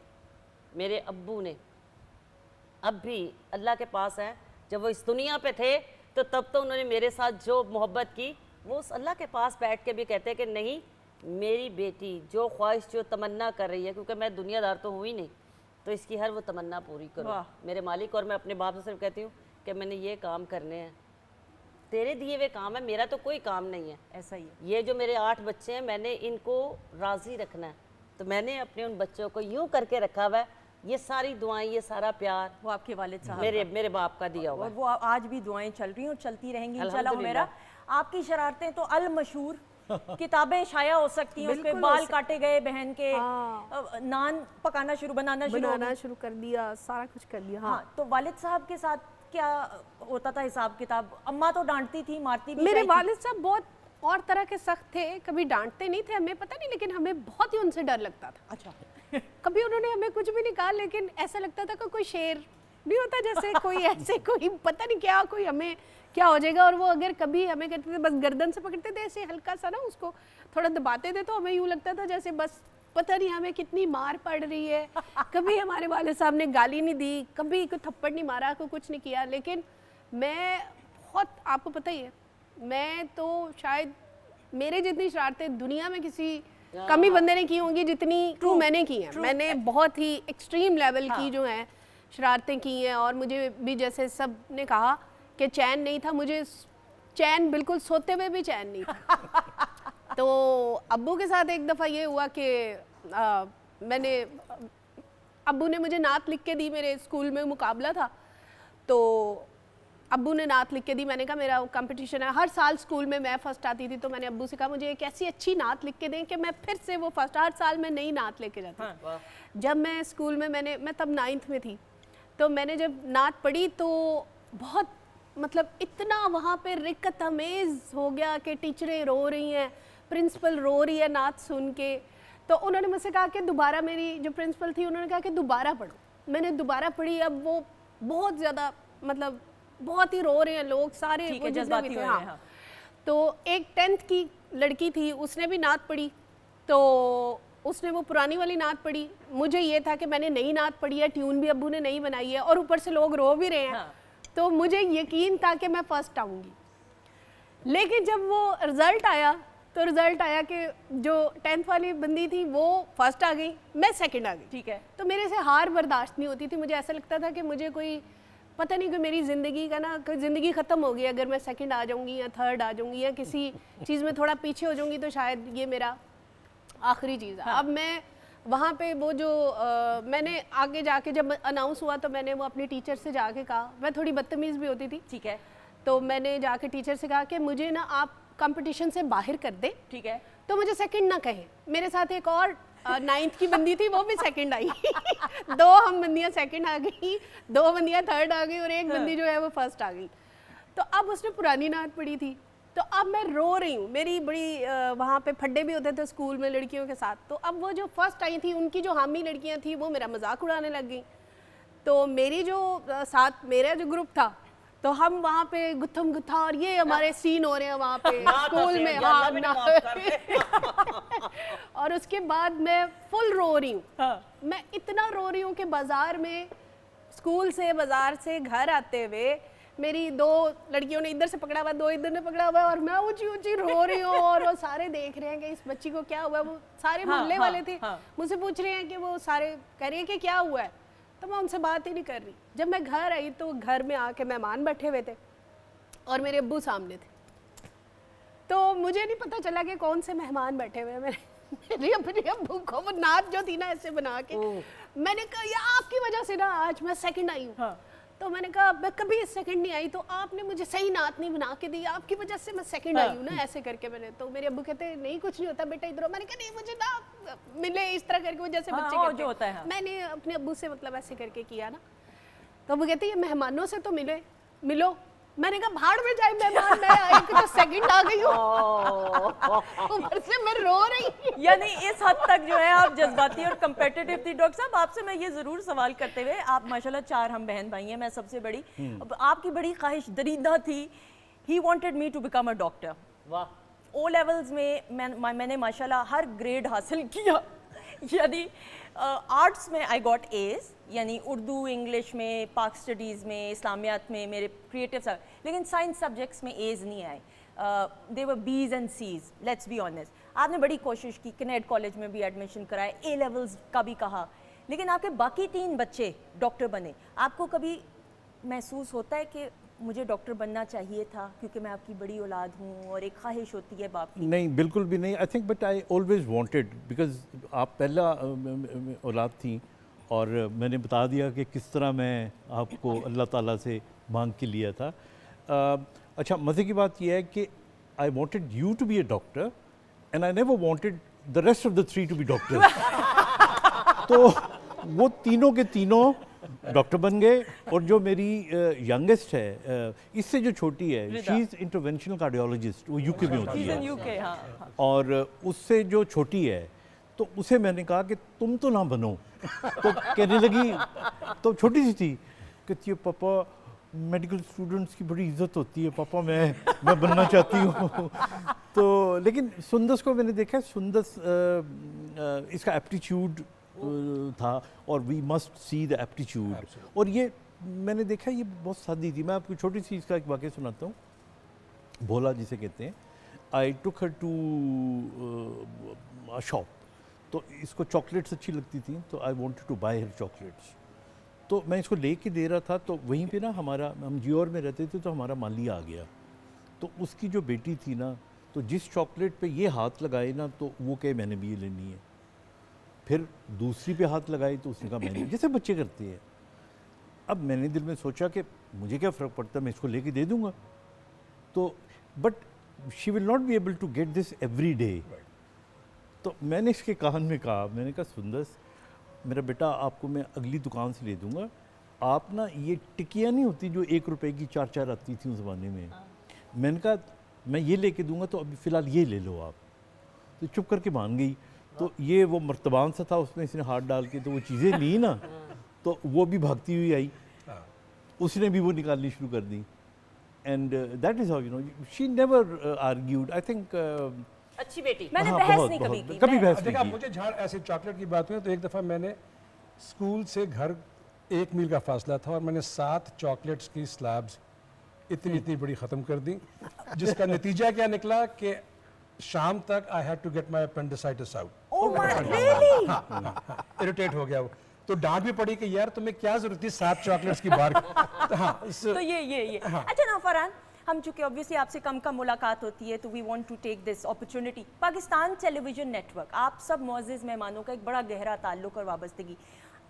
मेरे अब्बू ने, अब भी अल्लाह के पास है, जब वो इस दुनिया पे थे तो तब तो उन्होंने मेरे साथ जो मोहब्बत की, वो उस अल्लाह के पास बैठ के भी कहते हैं कि नहीं, मेरी बेटी जो ख्वाहिश, जो तमन्ना कर रही है, क्योंकि मैं दुनियादार तो हुई नहीं, तो इसकी हर वो तमन्ना पूरी करो मेरे मालिक। और मैं अपने बाप से सिर्फ कहती हूँ कि मैंने ये काम करने हैं, तेरे दिए हुए काम है, मेरा तो कोई काम नहीं है। ऐसा ही है। ये जो मेरे 8 बच्चे हैं, मैंने इनको राज़ी रखना है, तो मैंने अपने उन बच्चों को यूँ करके रखा हुआ है। ये सारी दुआएं, ये सारा प्यार वो आपके वालिद साहब मेरे बाप का दिया हुआ और है। वो आज भी दुआएं चल रही हैं और चलती रहेंगी इंशाल्लाह। मेरा आपकी शरारतें तो अल मशहूर किताबें शाया हो सकती हैं, उसके बाल काटे गए बहन के, नान पकाना शुरू, बनाना शुरू कर दिया, सारा कुछ कर दिया। हाँ, तो वालिद साहब के साथ क्या होता था हिसाब किताब? अम्मा तो डांटती थी, मारती भी। मेरे वालिद साहब बहुत और तरह के सख्त थे, कभी डांटते नहीं थे, हमें पता नहीं, लेकिन हमें बहुत ही उनसे डर लगता था। अच्छा। कभी उन्होंने हमें कुछ भी नहीं कहा, लेकिन ऐसा लगता था कि कोई शेर नहीं होता, जैसे कोई ऐसे कोई पता नहीं क्या, कोई हमें क्या हो जाएगा। और वो अगर कभी हमें कहते थे, बस गर्दन से पकड़ते थे ऐसे हल्का सा ना, उसको थोड़ा दबाते थे, तो हमें यूँ लगता था जैसे बस पता नहीं हमें कितनी मार पड़ रही है। कभी हमारे वाले साहब ने गाली नहीं दी, कभी कोई थप्पड़ नहीं मारा, कोई कुछ नहीं किया। लेकिन मैं बहुत, आपको पता ही है, मैं तो शायद मेरे जितनी शरारतें दुनिया में किसी कमी बंदे ने की होंगी जितनी मैंने की हैं। मैंने बहुत ही एक्सट्रीम लेवल की जो है शरारतें की हैं। और मुझे भी, जैसे सब ने कहा कि चैन नहीं था, मुझे चैन बिल्कुल सोते हुए भी चैन नहीं था। तो अब्बू के साथ एक दफ़ा ये हुआ कि अब्बू ने मुझे नात लिख के दी, मेरे स्कूल में मुकाबला था, तो अब्बू ने नात लिख के दी। मैंने कहा मेरा कंपटीशन है, हर साल स्कूल में मैं फ़र्स्ट आती थी, तो मैंने अब्बू से कहा मुझे एक ऐसी अच्छी नात लिख के दें कि मैं फिर से वो फर्स्ट, हर साल मैं नई नात लेके जाती। जब मैं स्कूल में, मैं तब 9th में थी, तो मैंने जब नात पढ़ी तो बहुत मतलब इतना वहाँ पे रिक्कत अमेज़ हो गया कि टीचरें रो रही हैं, प्रिंसिपल रो रही है नात सुन के। तो उन्होंने मुझसे कहा कि दोबारा, मेरी जो प्रिंसिपल थी उन्होंने कहा कि दोबारा पढ़ो। मैंने दोबारा पढ़ी। अब वो बहुत ज़्यादा मतलब बहुत ही रो रहे हैं लोग सारे, ठीक वो है, जितने जज्बाती भी हो थे, रहे हैं, हाँ। हाँ। तो एक 10th की लड़की थी, उसने भी नात पढ़ी। तो उसने वो पुरानी वाली नात पढ़ी। मुझे ये था कि मैंने नई नात पढ़ी है, ट्यून भी अब्बू ने नई बनाई है और ऊपर से लोग रो भी रहे हैं, हाँ। तो मुझे यकीन था कि मैं फर्स्ट आऊँगी। लेकिन जब वो रिज़ल्ट आया तो रिज़ल्ट आया कि जो 10th वाली बंदी थी वो फर्स्ट आ गई, मैं सेकंड आ गई। ठीक है। तो मेरे से हार बर्दाश्त नहीं होती थी। मुझे ऐसा लगता था कि मुझे कोई पता नहीं कि मेरी ज़िंदगी का ना कोई ज़िंदगी ख़त्म होगी अगर मैं सेकंड आ जाऊंगी या थर्ड आ जाऊंगी या किसी चीज़ में थोड़ा पीछे हो जाऊंगी, तो शायद ये मेरा आखिरी चीज़ है। अब मैं वहाँ पे वो जो मैंने आगे जाके जब अनाउंस हुआ तो मैंने वो अपनी टीचर से जाके कहा, मैं थोड़ी बदतमीज़ भी होती थी, ठीक है। तो मैंने जाके टीचर से कहा कि मुझे ना आप कंपटीशन से बाहर कर दे, ठीक है। तो मुझे सेकंड ना कहे। मेरे साथ एक और 9th की बंदी थी, वो भी सेकंड आई। 2 हम बंदियां सेकंड आ गई, 2 बंदियां थर्ड आ गई और एक बंदी जो है वो फर्स्ट आ गई। तो अब उसने पुरानी नात पढ़ी थी, तो अब मैं रो रही हूँ। मेरी बड़ी वहाँ पे फड्डे भी होते थे स्कूल में लड़कियों के साथ, तो अब वो जो फर्स्ट आई थी उनकी जो हामी लड़कियाँ थी वो मेरा मजाक उड़ाने लग गई। तो मेरी जो साथ मेरा जो ग्रुप था, तो हम वहाँ पे गुत्थम गुत्था और ये हमारे सीन हो रहे हैं वहाँ पे स्कूल में। हाँ और उसके बाद मैं फुल रो रही हूँ। हाँ। मैं इतना रो रही हूँ कि बाजार में, स्कूल से बाजार से घर आते हुए मेरी 2 लड़कियों ने इधर से पकड़ा हुआ, 2 इधर ने पकड़ा हुआ और मैं ऊंची ऊंची रो रही हूँ और वो सारे देख रहे हैं कि इस बच्ची को क्या हुआ है। वो सारे मोहल्ले वाले थे, मुझसे पूछ रहे हैं कि वो सारे कह रहे हैं कि क्या हुआ है, तो मैं उनसे बात ही नहीं कर रही। जब मैं घर आई तो घर में आके मेहमान बैठे हुए थे और मेरे अब्बू सामने थे, तो मुझे नहीं पता चला कि कौन से मेहमान बैठे हुए हैं। मेरे अपने अब्बू को वो नात जो थी ना ऐसे बना के, मैंने कहा या आपकी वजह से ना आज मैं सेकंड आई हूँ। हाँ। तो मैंने कहा मैं कभी सेकंड नहीं आई, तो आपने मुझे सही नात नहीं बना के दी, आपकी वजह से मैं सेकंड आई हूँ ना, ऐसे करके मैंने। तो मेरे अब्बू कहते नहीं कुछ नहीं होता बेटा, इधर। मैंने कहा नहीं मुझे ना मिले इस तरह करके, वो जैसे हाँ, बच्चे हाँ, करते जो होता है, हाँ। मैंने अपने अब्बू से मतलब ऐसे करके किया ना, तो वो कहते ये मेहमानों से तो मिलो। मैंने कहा भाड़ में जाए मेहमान, मैं आई तो सेकंड आ गई हूँ। ऊपर से मैं रो रही हूँ। यानी इस हद तक जो है आप जज्बाती और कम्पिटिटिव थी। डॉक्टर साहब, आपसे मैं ये ज़रूर सवाल करते हुए, आप माशाल्लाह 4 हम बहन भाई हैं, मैं सबसे बड़ी, अब आपकी बड़ी ख्वाहिश दरीदा थी, he wanted me to become a doctor. वाह। ओ लेवल्स में मैंने माशाल्लाह हर ग्रेड हासिल किया। यानी आर्ट्स में आई गॉट एज, यानी उर्दू, इंग्लिश में, पाक स्टडीज़ में, इस्लामियात में मेरे क्रिएटिव सब, लेकिन साइंस सब्जेक्ट्स में एज नहीं आए। They were B's and C's, let's be honest. आपने बड़ी कोशिश की, कनेड कॉलेज में भी एडमिशन कराए, ए लेवल्स का भी कहा, लेकिन आपके बाकी 3 बच्चे डॉक्टर बने। आपको कभी महसूस होता है कि मुझे डॉक्टर बनना चाहिए था क्योंकि मैं आपकी बड़ी औलाद हूँ और एक ख्वाहिश होती है बाप की? नहीं, बिल्कुल भी नहीं। I think but I always wanted, because आप पहला औलाद थी और मैंने बता दिया कि किस तरह मैं आपको अल्लाह ताला से मांग के लिया था। अच्छा, मज़े की बात यह है कि I wanted you to be a doctor and I never wanted the rest of the 3 to be doctor. तो वो तीनों के तीनों डॉक्टर बन गए। और जो मेरी यंगेस्ट है, इससे जो छोटी है, शी इज़ इंटरवेंशनल कार्डियोलॉजिस्ट, वो यूके में होती है। यूके, हाँ। और उससे जो छोटी है, तो उसे मैंने कहा कि तुम तो ना बनो। तो कहने लगी, तो छोटी सी थी, कहती है पापा मेडिकल स्टूडेंट्स की बड़ी इज्जत होती है पापा, मैं बनना चाहती हूँ। तो लेकिन सुंदस को मैंने देखा, सुंदस इसका एप्टीट्यूड था और we must see the aptitude. और ये मैंने देखा ये बहुत सादी थी। मैं आपको छोटी सी इसका एक वाक़या सुनाता हूँ, भोला जिसे कहते हैं। आई टुक हर टू शॉप, तो इसको चॉकलेट्स अच्छी लगती थी, तो I wanted to buy her chocolates. तो मैं इसको लेके दे रहा था, तो वहीं पे ना हम जियोर में रहते थे, तो हमारा माली आ गया। तो उसकी जो बेटी थी ना, तो जिस चॉकलेट पे ये हाथ लगाए ना, तो वो कहे मैंने भी ये लेनी है। फिर दूसरी पे हाथ लगाई तो उसने कहा मैंने, जैसे बच्चे करते हैं। अब मैंने दिल में सोचा कि मुझे क्या फ़र्क पड़ता है, मैं इसको लेके दे दूंगा। तो but she will not be able to get this every day. तो मैंने इसके कान में कहा, मैंने कहा सुंदर मेरा बेटा, आपको मैं अगली दुकान से ले दूंगा, आप ना ये टिकियाँ नहीं होती जो 1 रुपए की 4 आती थी उस ज़माने में, मैंने कहा मैं ये लेके दूंगा तो अभी फ़िलहाल ये ले लो आप। तो चुप करके मान गई। तो ये वो मर्तबान सा था, उसमें इसने हाथ डाल के तो वो चीज़ें ली ना, तो वो भी भागती हुई आई, उसने भी वो निकालनी शुरू कर दी। And that is how you know she never argued. I think अच्छी बेटी। मैंने हाँ, बहस बहुत, नहीं बहुत, कभी की। कभी मैं- बहस देखा नहीं की। मुझे झाड़ ऐसे चॉकलेट की बात हुई तो एक दफ़ा मैंने स्कूल से घर 1 मील का फासला था और मैंने 7 चॉकलेट्स की स्लैब्स इतनी इतनी बड़ी ख़त्म कर दी, जिसका नतीजा क्या निकला कि शाम तक I had to get my appendicitis out. Oh my, really? Irritate हो गया वो, तो डांट भी पड़ी कि यार तुम्हें क्या जरूरत थी 7 चॉकलेट्स की बार तो हाँ तो ये अच्छा ना फरहान, हम चूंकि ऑब्वियसली आपसे कम मुलाकात होती है तो we want to take this opportunity. Pakistan television network, आप सब मुअज़्ज़िज़ मेहमानों का एक बड़ा गहरा ताल्लुक और वाबस्तगी,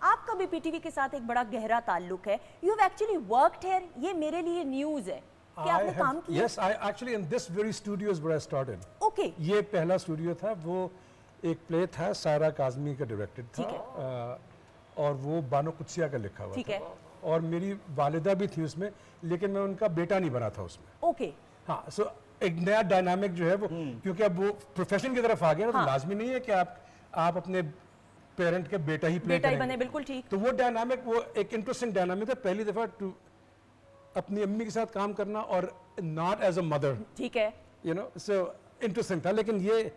आपका भी पीटीवी के साथ एक बड़ा गहरा ताल्लुक है। You have actually worked here, ये मेरे लिए न्यूज़ है कि आपने काम किया। Yes, I actually in this very studio is where I started. Okay, ये पहला स्टूडियो था, वो एक प्ले था सायरा काज़मी का डायरेक्टेड था, ठीक है। और वो बानो कुत्सिया का लिखा हुआ ठीक था, है। और मेरी वालिदा भी थी उसमें, लेकिन मैं उनका बेटा नहीं बना था उसमें। ओके, हाँ, सो एक नया डायनामिक जो है वो, क्योंकि अब वो प्रोफेशन की तरफ आ गया ना, हाँ। तो लाजमी नहीं है कि आप अपने पेरेंट के बेटा ही प्ले बेटा ही करेंगे। बने, बिल्कुल ठीक। तो वो डायनामिक, वो एक इंटरेस्टिंग डायनामिक था, पहली दफ़ा अपनी अम्मी के साथ काम करना और नॉट एज अ मदर, ठीक है। यू नो, सो इंटरेस्टिंग था। लेकिन ये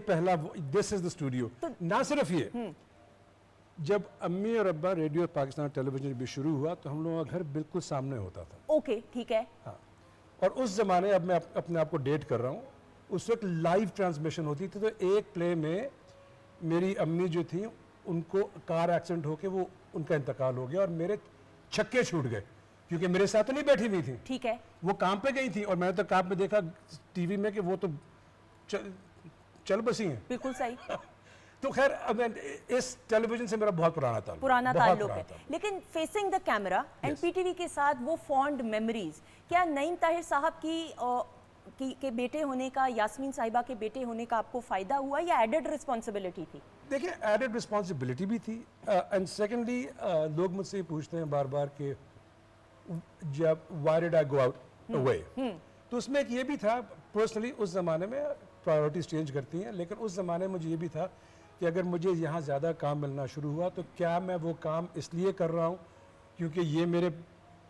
पहला, दिस इज द स्टूडियो। ना सिर्फ ये, जब अम्मी और अब्बा रेडियो पाकिस्तान टेलीविजन भी शुरू हुआ तो हम लोगों का घर बिल्कुल सामने होता था। ओके, ठीक है। हाँ, और उस ज़माने, अब मैं अपने आप को डेट कर रहा हूँ, उस वक्त लाइव ट्रांसमिशन होती थी। तो एक प्ले में मेरी अम्मी जो थी, उनको कार एक्सीडेंट होके वो उनका इंतकाल हो गया और मेरे छक्के छूट गए, क्योंकि मेरे साथ तो नहीं बैठी हुई थी, ठीक है। वो काम पे गई थी, और मैंने तो काम पे देखा टीवी में कि वो तो चल बसी हैं। बिल्कुल सही। तो खैर, अब इस टेलीविजन से मेरा बहुत पुराना ताल्लुक है। लेकिन facing the camera and PTV के साथ वो फॉन्ड मेमोरीज, क्या नईम ताहिर साहब के बेटे होने का, यास्मीन साहिबा के बेटे होने का आपको फायदा हुआ या एडेड रिस्पॉन्सिबिलिटी थी? देखिए, एडेड रिस्पॉन्सिबिलिटी भी थी, एंड सेकेंडली लोग मुझसे ये पूछते हैं बार बार कि जब why did I go out away, तो उसमें एक ये भी था, पर्सनली उस ज़माने में प्रायोरिटीज चेंज करती हैं, लेकिन उस ज़माने में मुझे ये भी था कि अगर मुझे यहाँ ज़्यादा काम मिलना शुरू हुआ तो क्या मैं वो काम इसलिए कर रहा हूँ क्योंकि ये मेरे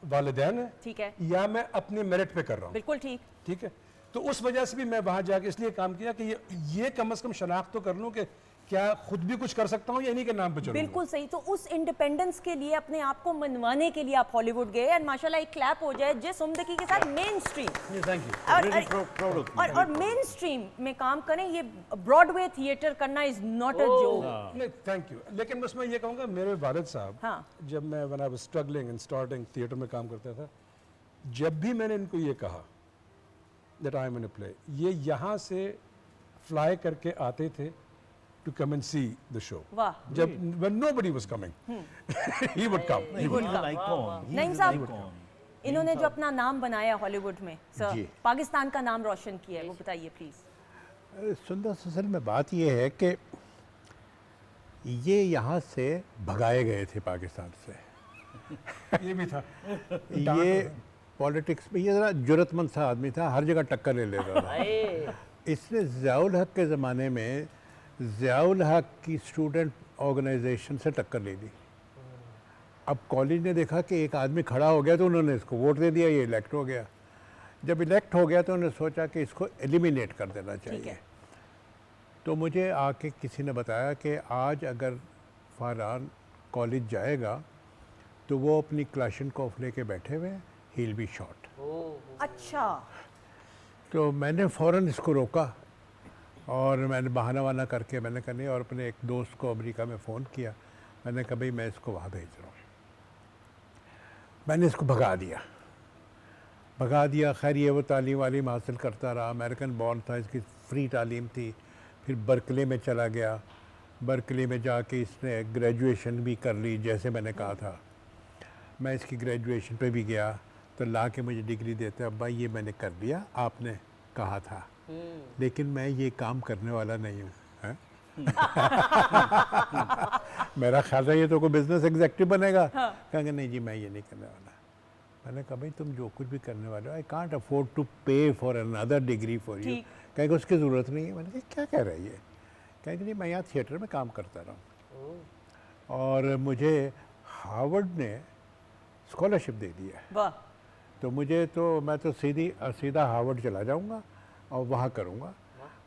वालिदैन हैं, ठीक है, या मैं अपने मेरिट पे कर रहा हूँ। बिल्कुल ठीक। ठीक है, तो उस वजह से भी मैं वहाँ जाके इसलिए काम किया कि ये कम से कम शनाख्त तो कर लूँ कि क्या खुद भी कुछ कर सकता हूँ या इन्हीं के नाम पे चलूँगा। बिल्कुल सही। तो उस इंडिपेंडेंस के लिए, अपने आप को मनवाने के लिए आप हॉलीवुड गए, एंड माशाल्लाह एक क्लैप हो जाए जिस उम्दगी के साथ मेन स्ट्रीम थैंक यू। और मेन स्ट्रीम में काम करें, ये ब्रॉडवे थिएटर करना इज नॉट अ जोक। नहीं, थैंक यू। लेकिन बस मैं ये कहूँगा, मेरे वालिद साहब, हाँ। जब मैं when I was struggling and starting theatre में काम करता था, जब भी मैंने इनको ये कहा that I am in a play, ये यहाँ से फ्लाई करके आते थे to come and see the show. वाह। जब when nobody was coming, he would come. He would come. Naeem साहब, इन्होंने जो अपना नाम बनाया हॉलीवुड में, सर, जी। पाकिस्तान का नाम रोशन किया है, वो बताइए प्लीज। सुंदर असल में बात ये है कि ये यहाँ से भगाए गए थे पाकिस्तान से। ये भी था। ये पॉलिटिक्स में ये ज़रा जुर्रतमंद सा आदमी था, हर जगह टक्कर ले लेता था। इसने ज़ियाउल हक के ज़माने में ज़ियाउल हक की स्टूडेंट ऑर्गेनाइजेशन से टक्कर ले ली। अब कॉलेज ने देखा कि एक आदमी खड़ा हो गया तो उन्होंने इसको वोट दे दिया, ये इलेक्ट हो गया। जब इलेक्ट हो गया तो उन्होंने सोचा कि इसको एलिमिनेट कर देना चाहिए। तो मुझे आके किसी ने बताया कि आज अगर फरहान कॉलेज जाएगा तो वो अपनी क्लाशनकोफ लेके बैठे हुए हैं, ही विल बी शॉट। अच्छा, तो मैंने फ़ौरन इसको रोका और मैंने बहाना वाना करके मैंने कहा नहीं, और अपने एक दोस्त को अमेरिका में फ़ोन किया, मैंने कहा भाई मैं इसको वहाँ भेज रहा हूँ। मैंने इसको भगा दिया। खैर ये वो तालीम वालीम हासिल करता रहा, अमेरिकन बॉर्न था, इसकी फ्री तालीम थी। फिर बर्कले में चला गया, बर्कले में जाके इसने ग्रेजुएशन भी कर ली जैसे मैंने कहा था। मैं इसकी ग्रेजुएशन पे भी गया तो ला के मुझे डिग्री देते, अब्बा ये मैंने कर लिया, आपने कहा था, लेकिन मैं ये काम करने वाला नहीं हूँ। मेरा ख्याल है ये तो कोई बिजनेस एग्जेक्टिव बनेगा। कहेंगे नहीं जी मैं ये नहीं करने वाला। मैंने कहा भाई तुम जो कुछ भी करने वाले हो, आई कांट अफोर्ड टू पे for another degree for you. कहेंगे उसकी ज़रूरत नहीं है। मैंने कहा क्या कह रहा है ये? कहेंगे जी मैं यहाँ थिएटर में काम करता रहा हूँ और मुझे हार्वर्ड ने स्कॉलरशिप दे दी है, वाह, तो मुझे तो मैं तो सीधा हार्वर्ड चला जाऊँगा और वहाँ करूँगा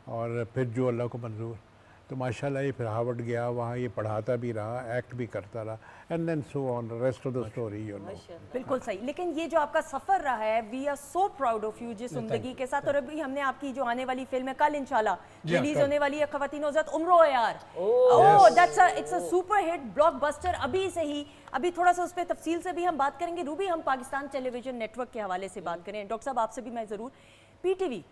और फिर जो अल्लाह को मंजूर। तो माशाल्लाह ये फिर हार्वर्ड गया, वहाँ ये पढ़ाता भी रहा, एक्ट भी करता रहा, and then so on rest of the story you know. बिल्कुल सही। लेकिन ये जो आपका सफर रहा है, we are so proud of you जिस जिंदगी के साथ। और अभी हमने आपकी जो आने वाली फिल्म है कल इंशाल्लाह रिलीज होने वाली है, खवातीन औज़त उम्रो है यार, oh that's it's a super hit blockbuster. अभी से ही अभी थोड़ा सा उस पर तफसील से भी हम बात करेंगे। रूबी, हम पाकिस्तान टेलीविजन नेटवर्क के हवाले से बात करें, डॉक्टर साहब आपसे भी मैं ज़रूर, पीटीवी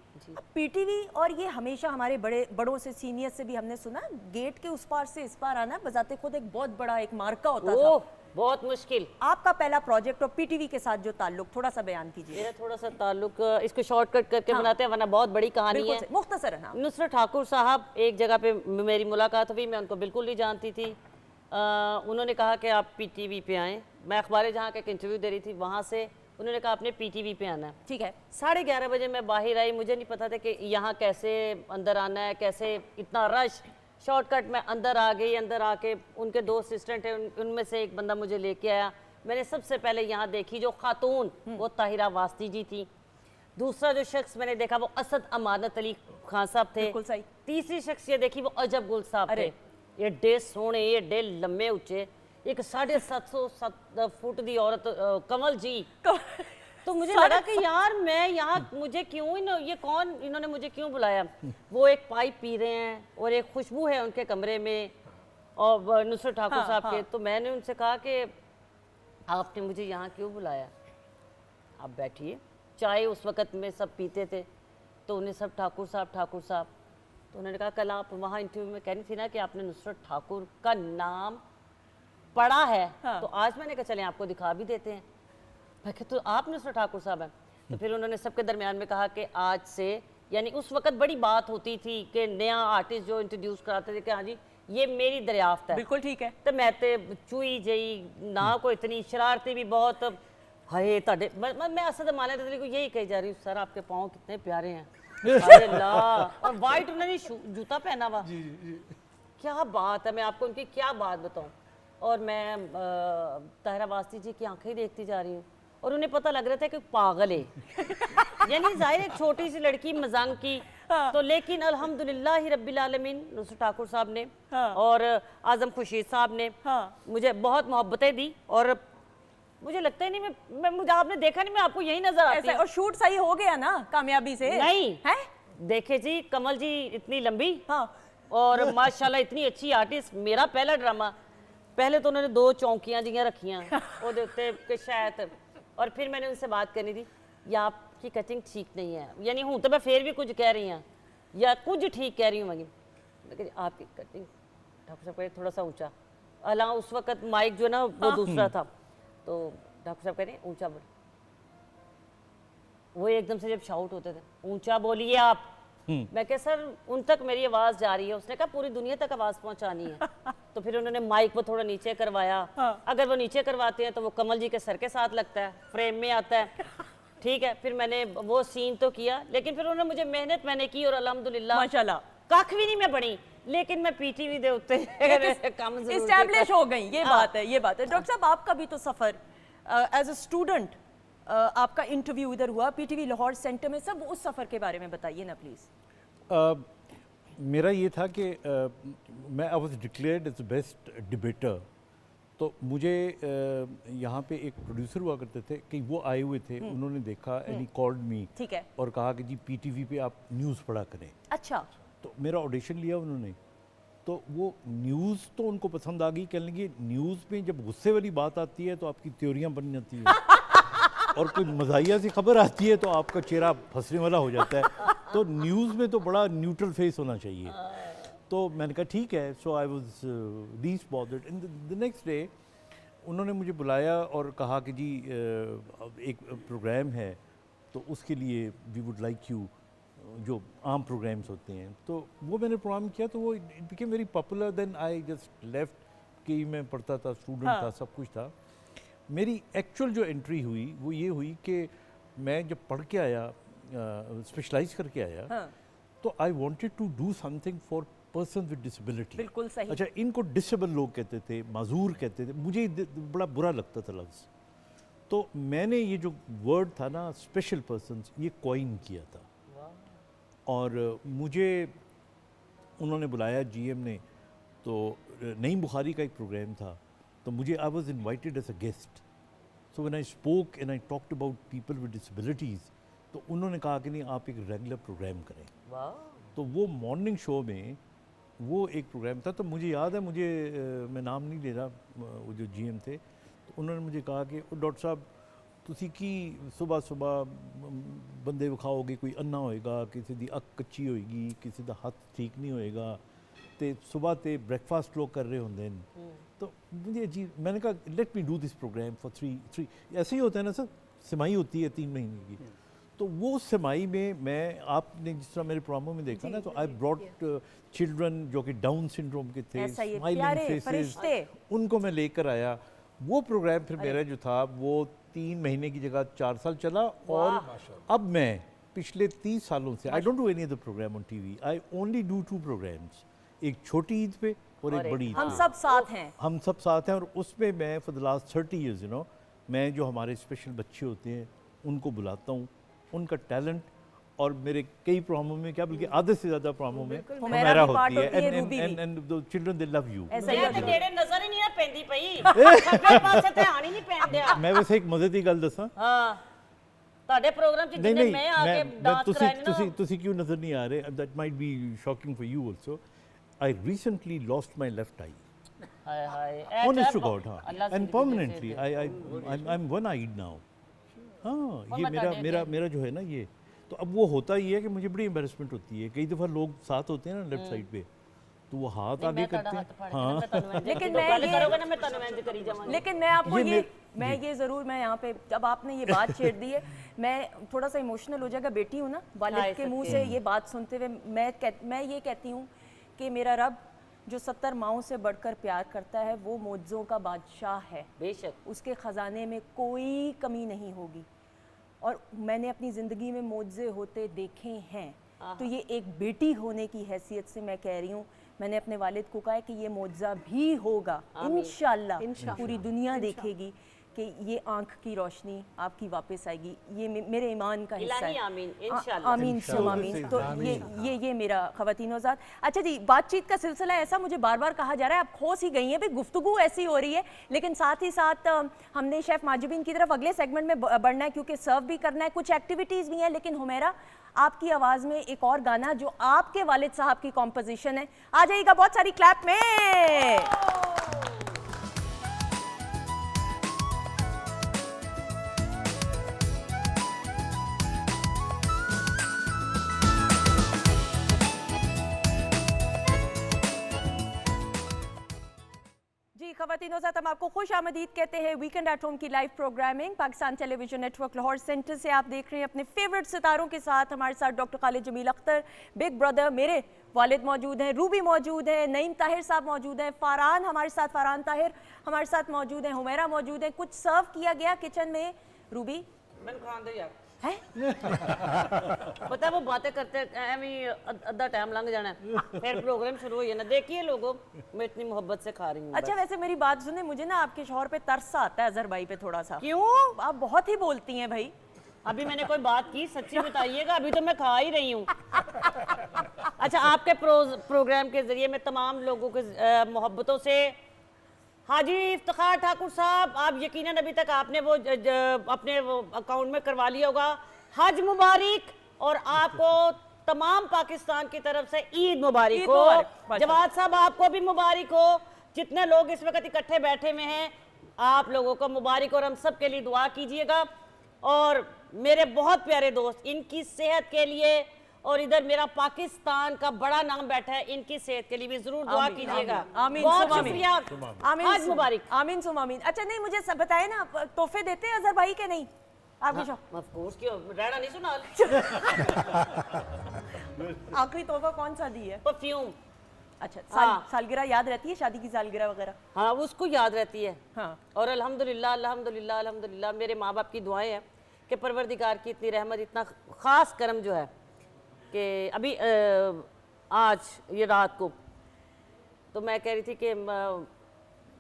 पीटीवी और ये हमेशा हमारे बड़ों से सीनियर से भी हमने सुना गेट के उस पार से इस पार आना बजाते खुद एक बहुत बड़ा एक मार्का होता था। बहुत मुश्किल। आपका पहला प्रोजेक्ट और पीटीवी के साथ जो ताल्लुक, थोड़ा सा बयान कीजिए। मेरा थोड़ा सा ताल्लुक, इसको शॉर्टकट करके बनाते हैं वरना बहुत बड़ी कहानी है। मुख्तसर नाम। नुसरत ठाकुर साहब, एक जगह पे मेरी मुलाकात हुई, मैं उनको बिल्कुल नहीं जानती थी। उन्होंने कहा कि आप पीटीवी पे आएँ। मैं अखबार जहाँ का एक इंटरव्यू दे रही थी, वहाँ से उन्होंने कहा आपने पीटीवी पे आना है। ठीक है। 11:30 बजे मैं बाहर आई, मुझे नहीं पता था कि यहाँ कैसे अंदर आना है, कैसे इतना रश। शॉर्टकट में अंदर आ गई। अंदर आके उनके 2 असिस्टेंट हैं, उनमें से एक बंदा मुझे लेके आया। मैंने सबसे पहले यहाँ देखी जो खातून, वो ताहिरा वास्ती जी थी। दूसरा जो शख्स मैंने देखा वो असद अमानत अली खान साहब थे। बिल्कुल सही। तीसरी शख्सियत देखी वो अजब गुल साहब थे। ये डे सोने, ये डे लम्बे उच्चे, एक 750 फुट दी औरत कमल जी। तो मुझे लगा कि यार मैं यहाँ, मुझे क्यों ये कौन, इन्होंने मुझे क्यों बुलाया। वो एक पाइप पी रहे हैं और एक खुशबू है उनके कमरे में और नुसरत ठाकुर साहब के। तो मैंने उनसे कहा कि आपने मुझे यहाँ क्यों बुलाया, आप बैठिए। चाय उस वक़्त में सब पीते थे, तो उन्हें सब ठाकुर साहब। तो उन्होंने कहा कल आप वहाँ इंटरव्यू में कह रही थी ना कि आपने नुसरत ठाकुर का नाम पढ़ा है। तो आज मैंने कहा चलें आपको दिखा भी देते हैं। मैं कहा तो आप नुसरत ठाकुर साहब हैं। तो फिर उन्होंने सबके दरमियान में कहा कि आज से, यानी उस वक्त बड़ी बात होती थी कि नया आर्टिस्ट जो इंट्रोड्यूस कराते थे कि हाँ जी ये मेरी दरियाफ्त है। बिल्कुल ठीक है। तो मैं तो चुई जई ना, को इतनी शरारती भी बहुत। हाय ताडे मैं असद अमानत अली को यही कही जा रही हूँ, सर आपके पाँव कितने प्यारे हैं। अरे अल्लाह, और वाइट उन्होंने जूता पहना हुआ। क्या बात है, मैं आपको उनकी क्या बात बताऊँ। और मैं ताहिरा वास्ती जी की आंखें देखती जा रही हूँ और उन्हें पता लग रहा था कि पागल है। यानी जाहिर एक छोटी सी लड़की मजाक की। तो लेकिन अल्हम्दुलिल्लाह रब्बिल आलमीन नुसरत ठाकुर साहब ने और आजम खुर्शीद साहब ने मुझे बहुत मोहब्बतें दी। और मुझे लगता ही नहीं मैं मुझे आपने देखा नहीं, मैं आपको यही नजर आती है। और शूट सही हो गया ना कामयाबी से? नहीं है, देखे जी कमल जी इतनी लंबी और माशाल्लाह इतनी अच्छी आर्टिस्ट। मेरा पहला ड्रामा, पहले तो उन्होंने 2 चौंकियां जियां रखियां वो देखते कि शायद, और फिर मैंने उनसे बात करनी थी, या आपकी कटिंग ठीक नहीं है, यानी हूँ तो मैं फिर भी कुछ कह रही हूँ या कुछ ठीक कह रही हूँ मगी, लेकिन आपकी कटिंग डॉक्टर साहब कह थोड़ा सा ऊंचा। अला उस वक्त माइक जो है ना वो दूसरा था, तो डॉक्टर साहब कह रहे ऊंचा बोल। वो एकदम से जब शाउट होते थे ऊंचा बोलिए आप, मैं कह सर उन तक मेरी आवाज़ जा रही है। उसने कहा पूरी दुनिया तक आवाज़ पहुंचानी है। तो फिर उन्होंने माइक को थोड़ा नीचे करवाया। अगर वो नीचे करवाते हैं तो वो कमल जी के सर के साथ लगता है, फ्रेम में आता है। ठीक है, फिर मैंने वो सीन तो किया, लेकिन फिर उन्होंने मुझे मेहनत मैंने की और अल्हम्दुलिल्लाह माशाल्लाह कख भी नहीं मैं बनी, लेकिन मैं पीटीवी दे उत्ते काम जरूर इस्टेब्लिश हो गई। ये बात है, ये बात है। डॉक्टर साहब आपका भी तो सफ़र एज अ स्टूडेंट, आपका इंटरव्यू इधर हुआ पीटीवी लाहौर सेंटर में, सब उस सफ़र के बारे में बताइए ना प्लीज़। मेरा ये था कि मैं I was declared as the best debater. तो मुझे यहाँ पे एक प्रोड्यूसर हुआ करते थे कि वो आए हुए थे, उन्होंने देखा एंड ही कॉल्ड मी, ठीक है, और कहा कि जी पीटीवी पे आप न्यूज़ पढ़ा करें। अच्छा। तो मेरा ऑडिशन लिया उन्होंने, तो वो न्यूज़ तो उनको पसंद आ गई। कहने लगे न्यूज़ में जब गुस्से वाली बात आती है तो आपकी थ्योरियाँ बन जाती हैं और कोई मज़ाहिया सी खबर आती है तो आपका चेहरा फंसने वाला हो जाता है। तो न्यूज़ में तो बड़ा न्यूट्रल फेस होना चाहिए। तो मैंने कहा ठीक है। So I was least bothered. In the next day उन्होंने मुझे बुलाया और कहा कि जी एक प्रोग्राम है तो उसके लिए वी वुड लाइक यू, जो आम प्रोग्राम्स होते हैं। तो वो मैंने प्रोग्राम किया तो वो it became very popular. Then I just left के में पढ़ता था, स्टूडेंट था, सब कुछ था। मेरी एक्चुअल जो एंट्री हुई वो ये हुई कि मैं जब पढ़ के आया, स्पेशलाइज करके आया, तो I wanted to do something for person with disability. बिल्कुल सही। अच्छा, इनको डिसेबल लोग कहते थे, माजूर कहते थे, मुझे बड़ा बुरा लगता था लफ्ज़। तो मैंने ये जो वर्ड था ना स्पेशल पर्सन्स, ये कॉइन किया था। और मुझे उन्होंने बुलाया जीएम ने, तो नईम बुखारी का एक प्रोग्राम था, तो मुझे I was invited as a guest. So when I spoke and I talked about people with disabilities, तो उन्होंने कहा कि नहीं, आप एक रेगुलर प्रोग्राम करें। तो वो मॉर्निंग शो में वो एक प्रोग्राम था। तो मुझे याद है, मैं नाम नहीं ले रहा, वो जो जीएम थे, तो उन्होंने मुझे कहा कि डॉक्टर साहब ਤੁਸੀਂ ਕੀ ਸੁਬਾਹ ਸੁਬਾਹ ਬੰਦੇ ਵਿਖਾਓਗੇ, ਕੋਈ ਅੰਨਾ ਹੋਏਗਾ, ਕਿਸੇ ਦੀ ਅੱਖ ਕੱਚੀ ਹੋਏਗੀ, ਕਿਸੇ ਦਾ ਹੱਥ ਠੀਕ ਨਹੀਂ ਹੋਏਗਾ, ਤੇ ਸੁਬਾਹ ਤੇ ਬ੍ਰੇਕਫਾਸਟ ਲੋਕ ਕਰ ਰਹੇ ਹੁੰਦੇ ਨੇ। तो मुझे जी, मैंने कहा let me do this program for three ऐसे ही होता है ना सर, सिमाई होती है 3 महीने की। तो वो सिमाई में मैं, आपने जिस तरह मेरे प्रोग्रामों में देखा ना, तो आई ब्रॉट चिल्ड्रन जो कि डाउन सिंड्रोम के थे, स्माइलिंग फेसेस, उनको मैं लेकर आया। वो प्रोग्राम फिर मेरा जो था वो 3 महीने की जगह 4 साल चला। और अब मैं पिछले 30 सालों से I don't do any other program on TV, I only do 2 programs, एक छोटी ईद पे और एक बड़ी ईद पे। हम सब साथ हैं, हम सब साथ हैं। और उसमें मैं for the last 30 years, you know, मैं जो हमारे स्पेशल बच्चे होते हैं उनको बुलाता हूँ, उनका टैलेंट, और मेरे कई प्रोग्रामों में, क्या बल्कि आधे से ज़्यादा प्रोग्रामों में हुमैरा होती है, and the children they love you. ऐसा ही ਤੇ ਤੇਰੇ ਨਜ਼ਰ ਹੀ ਨਹੀਂ ਨਾ ਪੈਂਦੀ ਪਈ, ਖੱਬੇ ਪਾਸੇ ਧਿਆਨ ਹੀ ਨਹੀਂ ਪੈਂਦਿਆ। मैं वैसे एक मजे की गल दसा, ਹਾਂ, ਤੁਹਾਡੇ ਪ੍ਰੋਗਰਾਮ 'ਚ नहीं ਜਿੰਨੇ नहीं, ਮੈਂ ਆ ਕੇ मैं ਡਾਂਸ ਕਰਾਏ ਨੇ ਨਾ, तुसी क्यों नजर नहीं आ रहे, that might be shocking for you also. I recently lost my left eye, ਹਾਏ ਹਾਏ, honest to God, हाँ, and permanently I'm one eyed now। हाँ, ये मेरा जो है ना ये, तो अब वो होता ही है कि मुझे बड़ी एम्बेरसमेंट होती है। कई दफ़ा लोग साथ होते हैं ना लेफ्ट साइड पे, तो वो हाथ आगे करते हैं। हाँ, लेकिन मैं आपको ये ज़रूर, मैं यहाँ पे, जब आपने ये बात छेड़ दी है, मैं थोड़ा सा इमोशनल हो जाएगा। बेटी हूँ ना, वालिद के मुंह से ये बात सुनते हुए मैं ये कहती हूँ कि मेरा रब जो 70 माओं से बढ़कर प्यार करता है, वो मौजों का बादशाह है, बेशक उसके ख़जाने में कोई कमी नहीं होगी। और मैंने अपनी ज़िंदगी में मौजे होते देखे हैं, तो ये एक बेटी होने की हैसियत से मैं कह रही हूँ, मैंने अपने वालिद को कहा है कि ये मौजा भी होगा इंशाल्लाह, पूरी दुनिया देखेगी कि ये आंख की रोशनी आपकी वापस आएगी। ये मेरे ईमान का हिस्सा है। आमीन, इंशाल्लाह। आमीन सुम आमीन। तो ये मेरा ख़वातीन-ओ-ज़ात। अच्छा जी, बातचीत का सिलसिला ऐसा, मुझे बार बार कहा जा रहा है आप खोस ही गई हैं, भाई गुफ्तगू ऐसी हो रही है, लेकिन साथ ही साथ हमने शेफ़ माजिबीन की तरफ अगले सेगमेंट में बढ़ना है, क्योंकि सर्व भी करना है, कुछ एक्टिविटीज़ भी हैं। लेकिन हुमैरा, आपकी आवाज़ में एक और गाना जो आपके वालिद साहब की कॉम्पोजिशन है, आ जाइएगा बहुत सारी क्लैप में। ख़वातीन-ओ-ज़ात, हम आपको खुश आमदीद कहते हैं वीकेंड एट होम की live programming Pakistan television network Lahore centre से आप देख रहे हैं अपने फेवरेट सितारों के साथ। हमारे साथ doctor Khalid Jameel Akhtar, big brother, मेरे वालिद मौजूद हैं, रूबी मौजूद है, नईम ताहिर साहब मौजूद हैं, फ़ारान हमारे साथ, फ़ारान ताहिर हमारे साथ मौजूद हैं, हुमैरा मौजूद हैं। कुछ सर्व किया गया किचन में, रूबी मैंने खान दे यार है पता है, वो बातें करते अद्धा टाइम लंघ जाना है, फिर प्रोग्राम शुरू हो जाना। देखिए लोगों, मैं इतनी मोहब्बत से खा रही हूँ। अच्छा, वैसे मेरी बात सुने, मुझे ना आपके शौहर पे तरस आता है, अजहर भाई पे थोड़ा सा। क्यों? आप बहुत ही बोलती हैं भाई। अभी मैंने कोई बात की, सच्ची बताइएगा, अभी तो मैं खा ही रही हूँ। अच्छा, आपके प्रोग्राम के जरिए मैं तमाम लोगों के मोहब्बतों से, हाजी इफ्तिखार ठाकुर साहब, आप यकीनन अभी तक आपने वो अपने वो अकाउंट में करवा लिया होगा, हज मुबारक, और आपको तमाम पाकिस्तान की तरफ से ईद मुबारक हो। जवाद साहब, आपको भी मुबारक हो। जितने लोग इस वक्त इकट्ठे बैठे हुए हैं, आप लोगों को मुबारक, और हम सब के लिए दुआ कीजिएगा। और मेरे बहुत प्यारे दोस्त, इनकी सेहत के लिए, और इधर मेरा पाकिस्तान का बड़ा नाम बैठा है, इनकी सेहत के लिए भी जरूर दुआ कीजिएगा। आमीन, बहुत आमीन, शुक्रिया, आज मुबारक। आमीन सुम आमीन। अच्छा, नहीं मुझे सब बताए ना, तोहफे देते हैं अजहर भाई के? नहीं आपके शौहर? ऑफ कोर्स, क्यों रहना नहीं सुना। आखिरी तोहफा कौन सा दी है? परफ्यूम। अच्छा हाँ। सालगिरह याद रहती है, शादी की सालगिरह वगैरह? हाँ, उसको याद रहती है। हाँ। और अल्हम्दुलिल्लाह अल्हम्दुलिल्लाह अल्हम्दुलिल्लाह मेरे माँ बाप की दुआएं हैं कि परवरदिगार की इतनी रहमत, इतना ख़ास करम जो है कि अभी आज ये रात को तो मैं कह रही थी कि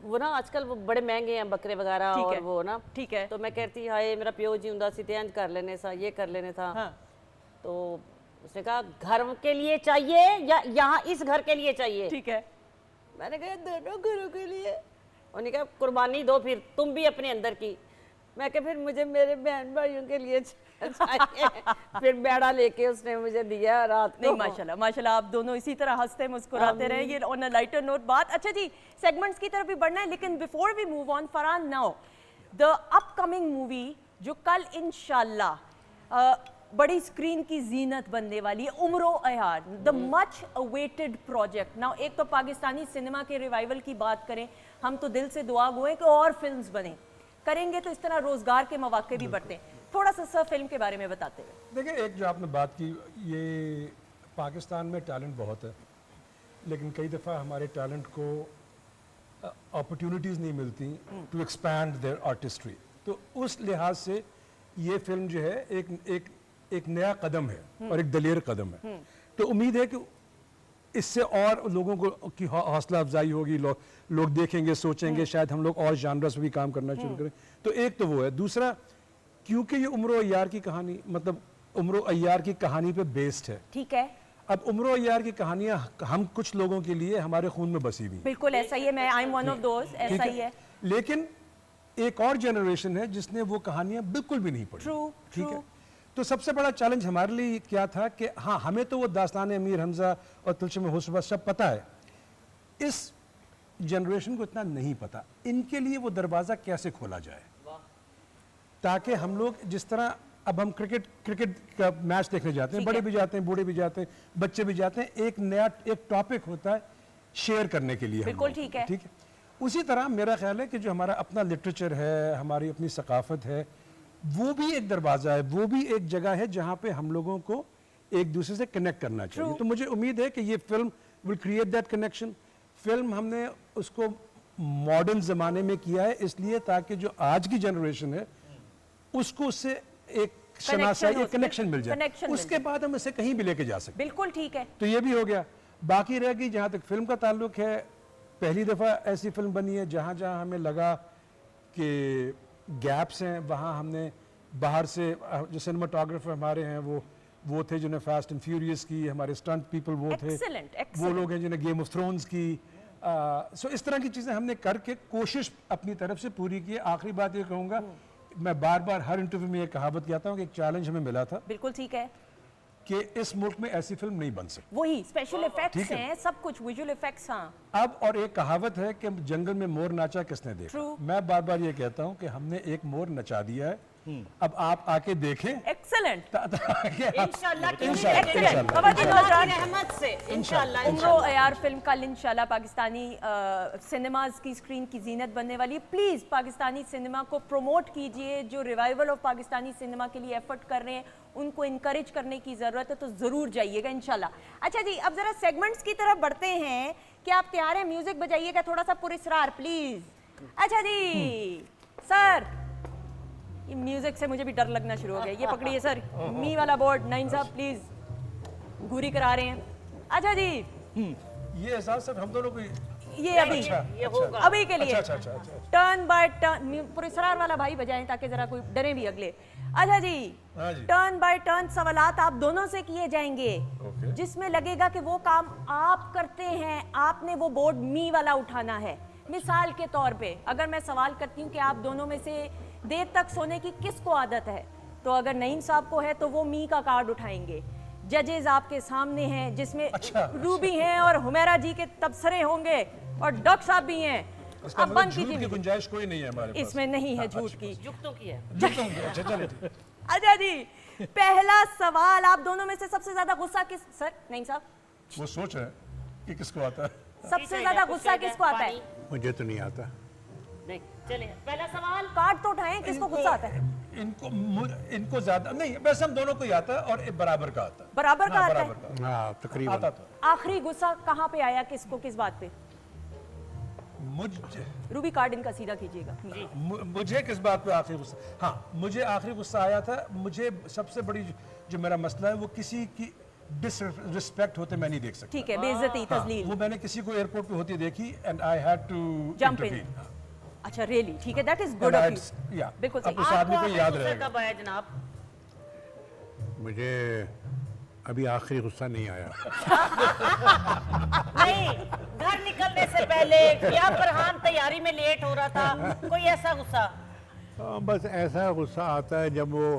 वो ना आजकल वो बड़े महंगे हैं बकरे वगैरह ठीक और है, वो ना, ठीक है। तो मैं कहती थी हाय मेरा प्यो जी हुंदा सी ते इंज कर लेने सा, ये कर लेने था। हाँ। तो उसने कहा घर के लिए चाहिए या यहाँ इस घर के लिए चाहिए? ठीक है। मैंने कहा दोनों घरों के लिए। उन्होंने कहा कुर्बानी दो फिर तुम भी अपने अंदर की। मैं कहा फिर मुझे मेरे बहन भाइयों के लिए चाहिए। फिर बेड़ा लेके उसने मुझे दिया रात को। नहीं माशाल्लाह माशाल्लाह, आप दोनों इसी तरह हंसते मुस्कुराते रहे, ये ऑन अ लाइटर नोट बात। अच्छा जी, सेगमेंट्स की तरफ भी बढ़ना है, लेकिन before we move on, Farhan now the upcoming movie जो कल इंशाल्लाह बड़ी स्क्रीन की जीनत बनने वाली है, Umro Ayyar, the much awaited project. Now एक तो पाकिस्तानी सिनेमा के रिवाइवल की बात करें, हम तो दिल से दुआ गो हैं कि और फिल्म्स बने, करेंगे तो इस तरह रोजगार के मौके भी बढ़ते हैं। थोड़ा सा सर फिल्म के बारे में बताते हुए। देखिए, एक जो आपने बात की, ये पाकिस्तान में टैलेंट बहुत है, लेकिन कई दफ़ा हमारे टैलेंट को अपॉर्चुनिटीज़ नहीं मिलती टू एक्सपैंड देयर आर्टिस्ट्री। तो उस लिहाज से ये फिल्म जो है एक नया कदम है और एक दलेर कदम है। तो उम्मीद है कि इससे और लोगों को की हौसला अफजाई होगी, लोग देखेंगे, सोचेंगे शायद हम लोग और जानरस भी काम करना शुरू करें। तो एक तो वो है। दूसरा, क्योंकि ये उम्रो अय्यार की कहानी, मतलब उम्रो अय्यार की कहानी पे बेस्ड है। ठीक है। अब उम्रो अय्यार की कहानियां हम कुछ लोगों के लिए हमारे खून में बसी हुई हैं। बिल्कुल ऐसा ही है, मैं I am one of those, ऐसा ही है। लेकिन एक और जनरेशन है जिसने वो कहानियां बिल्कुल भी नहीं पढ़ी। True, ठीक है। true. तो सबसे बड़ा चैलेंज हमारे लिए क्या था कि हाँ, हमें तो वो दास्तान अमीर हमजा और तिलस्म हुस्न सब पता है, इस जनरेशन को इतना नहीं पता। इनके लिए वो दरवाज़ा कैसे खोला जाए, ताकि हम लोग जिस तरह अब हम क्रिकेट का मैच देखने जाते हैं, बड़े भी जाते हैं, बूढ़े भी जाते हैं, बच्चे भी जाते हैं, एक टॉपिक होता है शेयर करने के लिए हम बिल्कुल लोग। ठीक है। ठीक है। उसी तरह मेरा ख्याल है कि जो हमारा अपना लिटरेचर है, हमारी अपनी सकाफत है, वो भी एक दरवाज़ा है, वो भी एक जगह है जहाँ पे हम लोगों को एक दूसरे से कनेक्ट करना चाहिए। तो मुझे उम्मीद है कि ये film will create that connection. Film हमने उसको मॉडर्न ज़माने में किया है इसलिए ताकि जो आज की जनरेशन है उसको उससे एक शनासाई, एक कनेक्शन मिल जाए, उसके बाद हम इसे कहीं भी लेके जा सकते। बिल्कुल ठीक है। तो ये भी हो गया। बाकी रह गई जहाँ तक फिल्म का ताल्लुक है, पहली दफ़ा ऐसी फिल्म बनी है जहाँ जहाँ हमें लगा कि गैप्स हैं, वहाँ हमने बाहर से जो सिनेमाटोग्राफर हमारे हैं वो थे जिन्हें फास्ट एंड फ्यूरियस की, हमारे स्टंट पीपल वो थे, वो लोग हैं जिन्हें गेम ऑफ थ्रोन्स की। सो इस तरह की चीज़ें हमने करके कोशिश अपनी तरफ से पूरी की। आखिरी बात ये कहूँगा, मैं बार बार हर इंटरव्यू में ये कहावत कहता हूँ कि एक चैलेंज हमें मिला था। बिल्कुल ठीक है कि इस मुल्क में ऐसी फिल्म नहीं बन सकती। वही स्पेशल इफेक्ट्स हैं, सब कुछ विजुअल इफेक्ट्स। हाँ, अब और एक कहावत है कि जंगल में मोर नाचा किसने देखा। True. मैं बार बार ये कहता हूँ कि हमने एक मोर नचा दिया है, अब आप आके देखें। एक्सेलेंट। इंशाल्लाह एक्सेलेंट बाबा जी, रहमत से इंशाल्लाह। उम्रो अयार फिल्म कल इंशाल्लाह पाकिस्तानी सिनेमाज की स्क्रीन की जीनत बनने वाली है। प्लीज़ पाकिस्तानी सिनेमा को प्रमोट कीजिए, जो रिवाइवल ऑफ पाकिस्तानी सिनेमा के लिए एफर्ट कर रहे हैं उनको इनकरेज करने की ज़रूरत है, तो ज़रूर जाइएगा इंशाल्लाह। अच्छा जी, अब ज़रा सेगमेंट्स की तरफ बढ़ते हैं। क्या आप तैयार हैं? म्यूज़िक बजाइएगा थोड़ा सा पुरस्कार प्लीज़। अच्छा जी सर, ये म्यूजिक से मुझे भी डर लगना शुरू हो गया। ये पकड़िए सर, मी वाला बोर्ड। नाइन साहब प्लीज, घूरी करा रहे हैं। अच्छा जी, ये एहसास सर हम दोनों को ये अभी ये होगा अभी के लिए टर्न बाय टर्न पुरस्कार वाला भाई बजाएं ताकि जरा कोई डरे भी अगले। अच्छा जी, टर्न बाय टर्न सवालात आप दोनों से किए जाएंगे, जिसमें लगेगा कि वो काम आप करते हैं, आपने वो बोर्ड मी वाला उठाना है। मिसाल के तौर पे अगर मैं सवाल करती हूँ कि आप दोनों में से देर तक सोने की किसको आदत है, तो अगर नईम साहब को है तो वो मी का कार्ड उठाएंगे। जजेस आपके सामने हैं, जिसमें रूबी हैं और हुमैरा जी के तबसरे होंगे और डॉक्टर साहब भी हैं। अब बंद कीजिए, की गुंजाइश कोई नहीं है हमारे पास। इसमें नहीं है झूठ की। जुगतों की है। अच्छा चलो ठीक। अच्छा जी, पहला सवाल, आप दोनों में से सबसे ज्यादा गुस्सा किस, सर नहीं साहब, वो सोच रहे हैं कि किसको आता है। सबसे ज्यादा गुस्सा किसको आता है? मुझे तो नहीं आता। नहीं, चलिए पहला सवाल। कार्ड तो उठाएं, किसको गुस्सा आता है? इनको ज्यादा नहीं, वैसे हम दोनों को ही आता है और बराबर का आता है। बराबर का हाँ, आता है? बराबर का हाँ तकरीबन। आता तो आखिरी गुस्सा कहाँ पे आया, किसको, किस बात पे? रूबी कार्ड इनका सीधा कीजिएगा। मुझे किस बात पे आखिरी गुस्सा? हाँ, मुझे आखिरी गुस्सा आया था, मुझे सबसे बड़ी जो मेरा मसला है वो किसी की डिसरिस्पेक्ट होते मैं नहीं देख सकता। ठीक है, बेइज्जती, हाँ, तजलील। वो मैंने किसी को एयरपोर्ट पे होती देखी and I had to Jump in. अच्छा, रियली? ठीक है, that is good of you. बिल्कुल सही। अब उस आदमी को याद गुस्सा रहेगा। कब आया जनाब? मुझे अभी आखिरी गुस्सा नहीं आया। नहीं, घर निकलने से पहले या फरहान तैयारी में लेट हो रहा था, कोई ऐसा गुस्सा? बस ऐसा गुस्सा आता है जब वो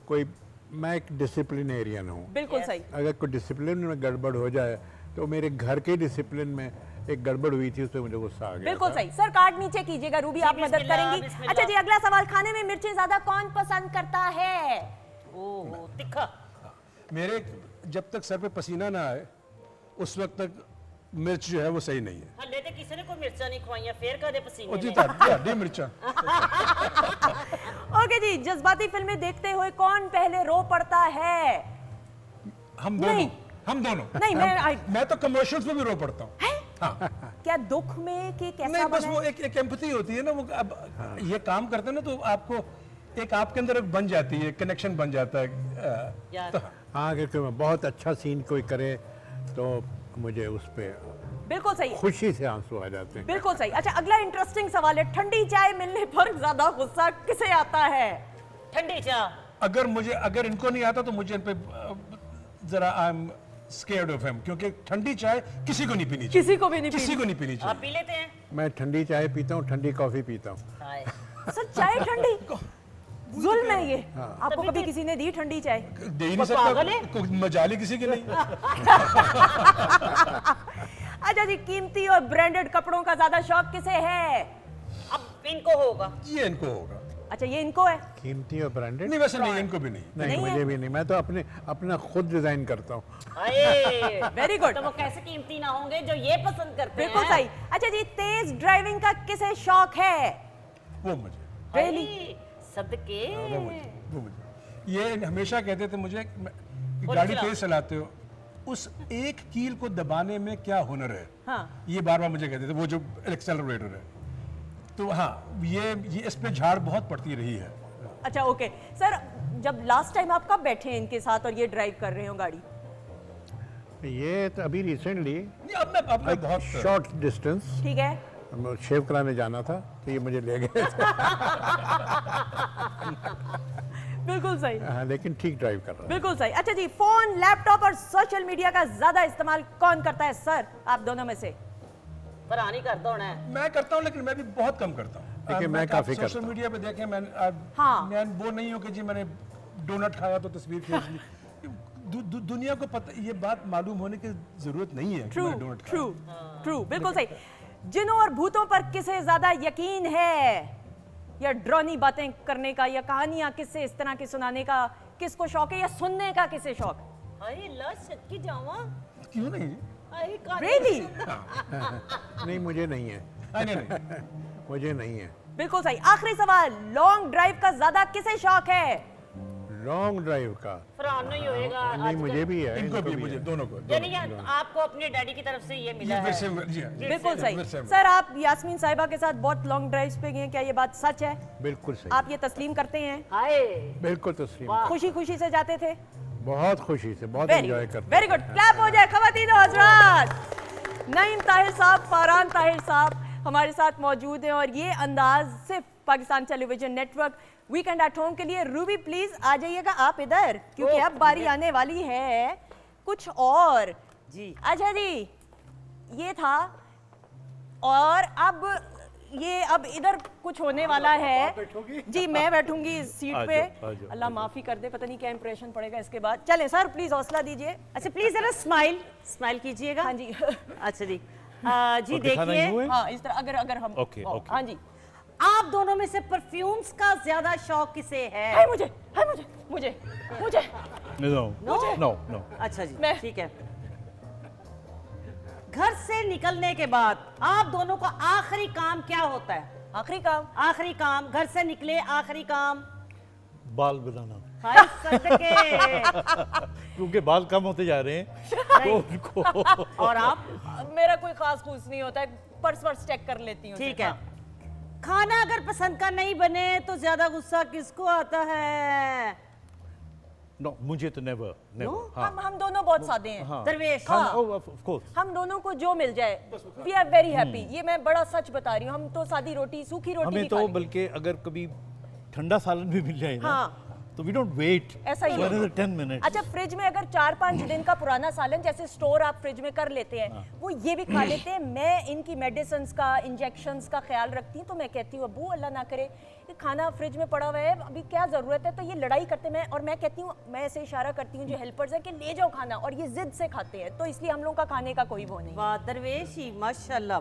कोई, मैं एक डिसिप्लिनेरियन हूँ, बिल्कुल सही। अगर कोई डिसिप्लिन में गड़बड़ हो जाए तो मेरे घर के डिसिप्लिन में एक गड़बड़ हुई थी, उससे मुझे गुस्सा आ गया बिल्कुल था। सही। सर कार्ड नीचे कीजिएगा, रूबी आप मदद बिस्मिल्लाह, करेंगी। बिस्मिल्लाह। अच्छा जी, अगला सवाल, खाने में मिर्चें ज्यादा कौन पसंद करता है? ओह, तिखा। मेरे जब तक सर पे पसीना ना आए उस वक्त तक मिर्च जो है वो सही नहीं है। हल्ले ते किसी ने कोई मिर्चा नहीं खवाइयां, फिर कदे पसीने और जी ने? मिर्चा ओके जी, जज्बाती फिल्में देखते हुए कौन पहले रो पड़ता है? हम दोनों। नहीं। हम दोनों। नहीं, मैं तो कमर्शियल्स में भी रो पड़ता हूँ। हाँ। क्या दुख में कि कैसा नहीं, बस बना वो है? एक एम्पैथी होती है ना, वो अब ये काम करते हैं ना तो आपको एक आपके अंदर एक बन जाती है, कनेक्शन बन जाता है। यार, हाँ, क्योंकि बहुत अच्छा सीन कोई करे तो मुझे उस पे बिल्कुल सही, खुशी से आंसू आ जाते हैं। बिल्कुल सही। अच्छा, अगला इंटरेस्टिंग सवाल है, ठंडी चाय मिलने पर ज्यादा गुस्सा किसे आता है? ठंडी चाय। अगर इनको नहीं आता तो मुझे इन पे जरा I am scared of him, क्योंकि ठंडी चाय किसी को नहीं पीनी चाहिए। किसी को भी नहीं किसी पीनी। को नहीं पीनी आप चाहिए। पी लेते हैं? मैं ठंडी चाय पीता हूँ, ठंडी कॉफी पीता हूँ। हाय। सर चाय ठंडी जुल्म है ये। आपको कभी किसी ने दी ठंडी चाय? दे ही नहीं वो पागल है? सकता, कोई मजाली किसी की नहीं। अच्छा जी, कीमती और ब्रांडेड कपड़ों का ज्यादा शौक किसे है? अब इनको होगा। ये इनको होगा। अच्छा, ये इनको है। कीमती और ब्रांडेड नहीं, वैसे नहीं, इनको भी नहीं। नहीं, नहीं मुझे है? भी नहीं, मैं तो अपना खुद डिजाइन करता हूँ। हाय, वेरी गुड, तो वो कैसे कीमती ना होंगे जो ये पसंद करते हैं? बिल्कुल सही। अच्छा जी, तेज ड्राइविंग का किसे शौक है? वो मुझे। Really? हाय, सदके। वो मुझे। ये हमेशा कहते थे मुझे कि और गाड़ी चलाओ। तेज चलाते हो, उस एक कील को दबाने में क्या हुनर है। हाँ। ये बार बार मुझे कहते थे, वो जो एक्सेलरेटर है। तो हाँ, ये इस पे झाड़ बहुत पड़ती रही है। अच्छा, ओके सर, जब लास्ट टाइम आप कब बैठे हैं इनके साथ और ये ड्राइव कर रहे हो गाड़ी? ये तो अभी रिसेंटली नहीं, अब मैं बहुत शॉर्ट डिस्टेंस ठीक है। शेव कराने जाना था तो ये मुझे ले गए। बिल्कुल सही, हाँ, लेकिन ठीक ड्राइव कर रहा है। बिल्कुल सही। अच्छा जी, फोन, लैपटॉप और सोशल मीडिया का ज्यादा इस्तेमाल कौन करता है सर, आप दोनों में से? फरहान ही करता होना है। मैं करता हूँ, लेकिन मैं भी बहुत कम करता हूँ। देखिए, मैं काफी करता सोशल हूँ। मीडिया पे देखें, हाँ। मैं वो नहीं हूँ कि जी मैंने डोनट खाया तो तस्वीर खींच ली। दुनिया को पता, ये बात मालूम होने की जरूरत नहीं है कि ट्रू, मैंने डोनट खाया। ट्रू, ट्रू, बिल्कुल सही। जिनों और भूतों पर किसे ज्यादा यकीन है, या ड्रोनी बातें करने का, या कहानियां किससे इस तरह की सुनाने का किसको शौक है, या सुनने का किसे शौक? हाय ला सदकी जावा। क्यों नहीं? हाय का। रियली? नहीं, मुझे नहीं है, नहीं। मुझे नहीं है। बिल्कुल सही। आखिरी सवाल, लॉन्ग ड्राइव का ज्यादा किसे शौक है? लॉन्ग ड्राइव का फरहान नहीं होएगा। नहीं, मुझे भी है, इनको भी, मुझे है। दोनों को। यानी आपको अपने डैडी की तरफ से ये मिला ये है। फिर से जी हाँ। बिल्कुल सही। फिर से- सर, आप यास्मीन साहिबा के साथ बहुत लॉन्ग ड्राइव्स पे गए हैं, क्या ये बात सच है? बिल्कुल सही, आप ये तस्लीम करते हैं? हाय। बिल्कुल तस्लीम, खुशी खुशी से जाते थे? बहुत खुशी से, बहुत वेरी एंजॉय गुड, करते वेरी गुड। क्लैप हो जाए खवातीन और हज़रात। नईम ताहिर साहब, फरहान ताहिर साहब हमारे साथ मौजूद हैं, और ये अंदाज सिर्फ Pakistan television network weekend at home के लिए। रूबी प्लीज आ जाइएगा आप इधर, क्योंकि अब बारी आने वाली है कुछ और। जी। अच्छा जी, ये था, और अब इधर कुछ होने वाला है। जी, मैं बैठूंगी इस सीट आ पे। जाओ, आ जाओ, अल्लाह माफी कर दे, पता नहीं क्या इंप्रेशन पड़ेगा इसके बाद। चलें सर, प्लीज हौसला दीजिए। अच्छा प्लीज जरा स्माइल कीजिएगा। हाँ जी। अच्छा जी। जी और दिखाना ही देखिए, हुए? हाँ, इस तरह अगर हम ओके, ओके। हाँ जी। आप दोनों में से परफ्यूम्स का ज्यादा शौक किसे है? है मुझे, मुझे। No, no. अच्छा जी, मैं- ठीक है। घर से निकलने के बाद आप दोनों का आखिरी काम क्या होता है? आखिरी काम? आखिरी काम, घर से निकले आखिरी काम। बाल बनाना, हाय सदके। क्योंकि बाल कम होते जा रहे हैं तो उनको और आप? मेरा कोई खास खुश नहीं होता है, पर्स चेक कर लेती हूँ। ठीक है। खाना अगर पसंद का नहीं बने तो ज्यादा गुस्सा किसको आता है? नो, मुझे तो नेवर नेवर। हाँ हम दोनों बहुत सादे हैं। हाँ दरवेश। खाना, ऑफ कोर्स। हम दोनों को जो मिल जाए, वी आर वेरी हैप्पी। ये मैं बड़ा सच बता रही हूँ, हम तो सादी रोटी, सूखी रोटी हमें भी तो खा लेंगे। बल्कि अगर कभी ठंडा सालन भी मिल जाए ना, हाँ। तो वी डोंट वेट ऐसा ही है। 10 मिनट्स। अच्छा, फ्रिज में अगर 4-5 दिन का पुराना सालन जैसे स्टोर आप फ्रिज में कर लेते हैं, वो ये भी खा लेते हैं। मैं इनकी मेडिसिन्स का, इंजेक्शंस का ख्याल रखती हूँ, तो मैं कहती हूँ अब्बू अल्लाह ना करे ये खाना फ्रिज में पड़ा हुआ है, अभी क्या ज़रूरत है? तो ये लड़ाई करते हैं। और मैं कहती हूँ, मैं ऐसे इशारा करती हूँ जो हेल्पर्स हैं कि ले जाओ खाना, और ये जिद से खाते हैं। तो इसलिए हम लोग का खाने का कोई वो नहीं। वाह दरवेशी, माशाल्लाह।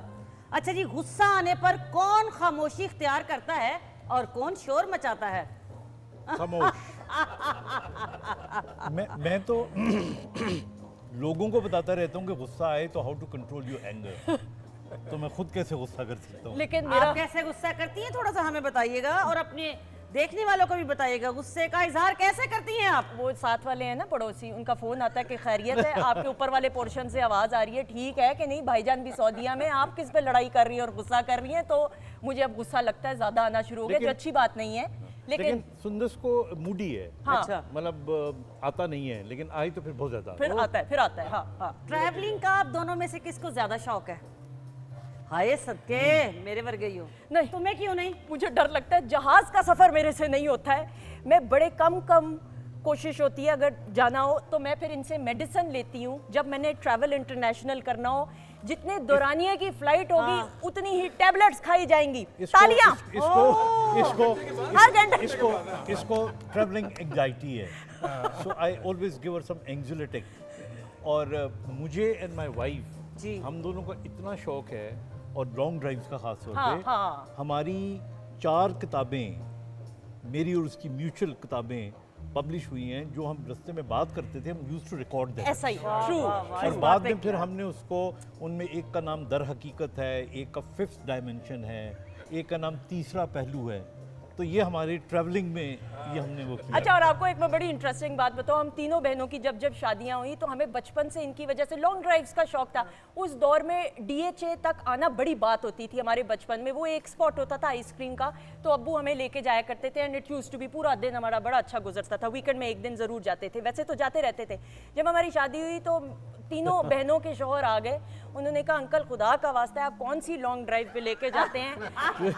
अच्छा जी, गुस्सा आने पर कौन खामोशी इख्तियार करता है और कौन शोर मचाता है? खामोश। मैं तो लोगों को बताता रहता हूँ कि गुस्सा आए तो how to control your anger. तो मैं खुद कैसे गुस्सा कर सकता हूँ? लेकिन मेरा आप कैसे गुस्सा करती हैं, थोड़ा सा हमें बताइएगा और अपने देखने वालों को भी बताइएगा। गुस्से का इजहार कैसे करती हैं आप? वो साथ वाले हैं ना पड़ोसी, उनका फोन आता है कि खैरियत है, आपके ऊपर वाले पोर्शन से आवाज आ रही है, ठीक है कि नहीं? भाईजान भी सऊदीया में, आप किस पे लड़ाई कर रही हैं और गुस्सा कर रही हैं? तो मुझे अब गुस्सा लगता है ज्यादा आना शुरू हो गया, जो अच्छी बात नहीं है। लेकिन सुंदस को मूडी है। हाँ। अच्छा। मतलब आता नहीं है, लेकिन आई तो फिर बहुत ज्यादा आता फिर आता है। हाँ हाँ। ट्रैवलिंग का आप दोनों में से किसको ज्यादा शौक है? हाय सदके, मेरे वर्गे ही हो। नहीं, तुम्हें क्यों नहीं? मुझे डर लगता है, जहाज का सफर मेरे से नहीं होता है। मैं बड़े कम कोशिश होती है, अगर जाना हो तो मैं फिर इनसे मेडिसिन लेती हूँ। जब मैंने ट्रैवल इंटरनेशनल करना हो, जितने दौरानिया की फ्लाइट होगी उतनी ही टैबलेट्स खाई जाएंगी। तालियां। हर घंटे। इसको ट्रैवलिंग एंजाइटी है। So I always give her सम एंग्जाइटिक। और मुझे एंड माय वाइफ जी, हम दोनों का इतना शौक है, और लॉन्ग ड्राइव्स का खास तौर हाँ, पे हाँ। हमारी 4 किताबें, मेरी और उसकी म्यूचुअल किताबें पब्लिश हुई हैं, जो हम रास्ते में बात करते थे, हम यूज्ड टू रिकॉर्ड दैट। ऐसा ही ट्रू। और बाद में फिर हमने उसको, उनमें एक का नाम दर हकीकत है, एक का फिफ्थ डायमेंशन है, एक का नाम तीसरा पहलू है। तो ये हमारी ट्रैवलिंग में ये हमने वो किया। अच्छा, और आपको एक मैं बड़ी इंटरेस्टिंग बात बताऊं, हम तीनों बहनों की जब शादियां हुई तो हमें बचपन से इनकी वजह से लॉन्ग ड्राइव्स का शौक था। उस दौर में DHA तक आना बड़ी बात होती थी हमारे बचपन में। वो एक स्पॉट होता था आइसक्रीम का, तो अब्बू हमें लेके जाया करते थे, and it used to be, पूरा दिन हमारा बड़ा अच्छा गुजरता था। वीकेंड में एक दिन जरूर जाते थे, वैसे तो जाते रहते थे। जब हमारी शादी हुई तो तीनों बहनों के शौहर आ गए। उन्होंने कहा, अंकल खुदा का वास्ता है, आप कौन सी लॉन्ग ड्राइव पे लेके जाते हैं?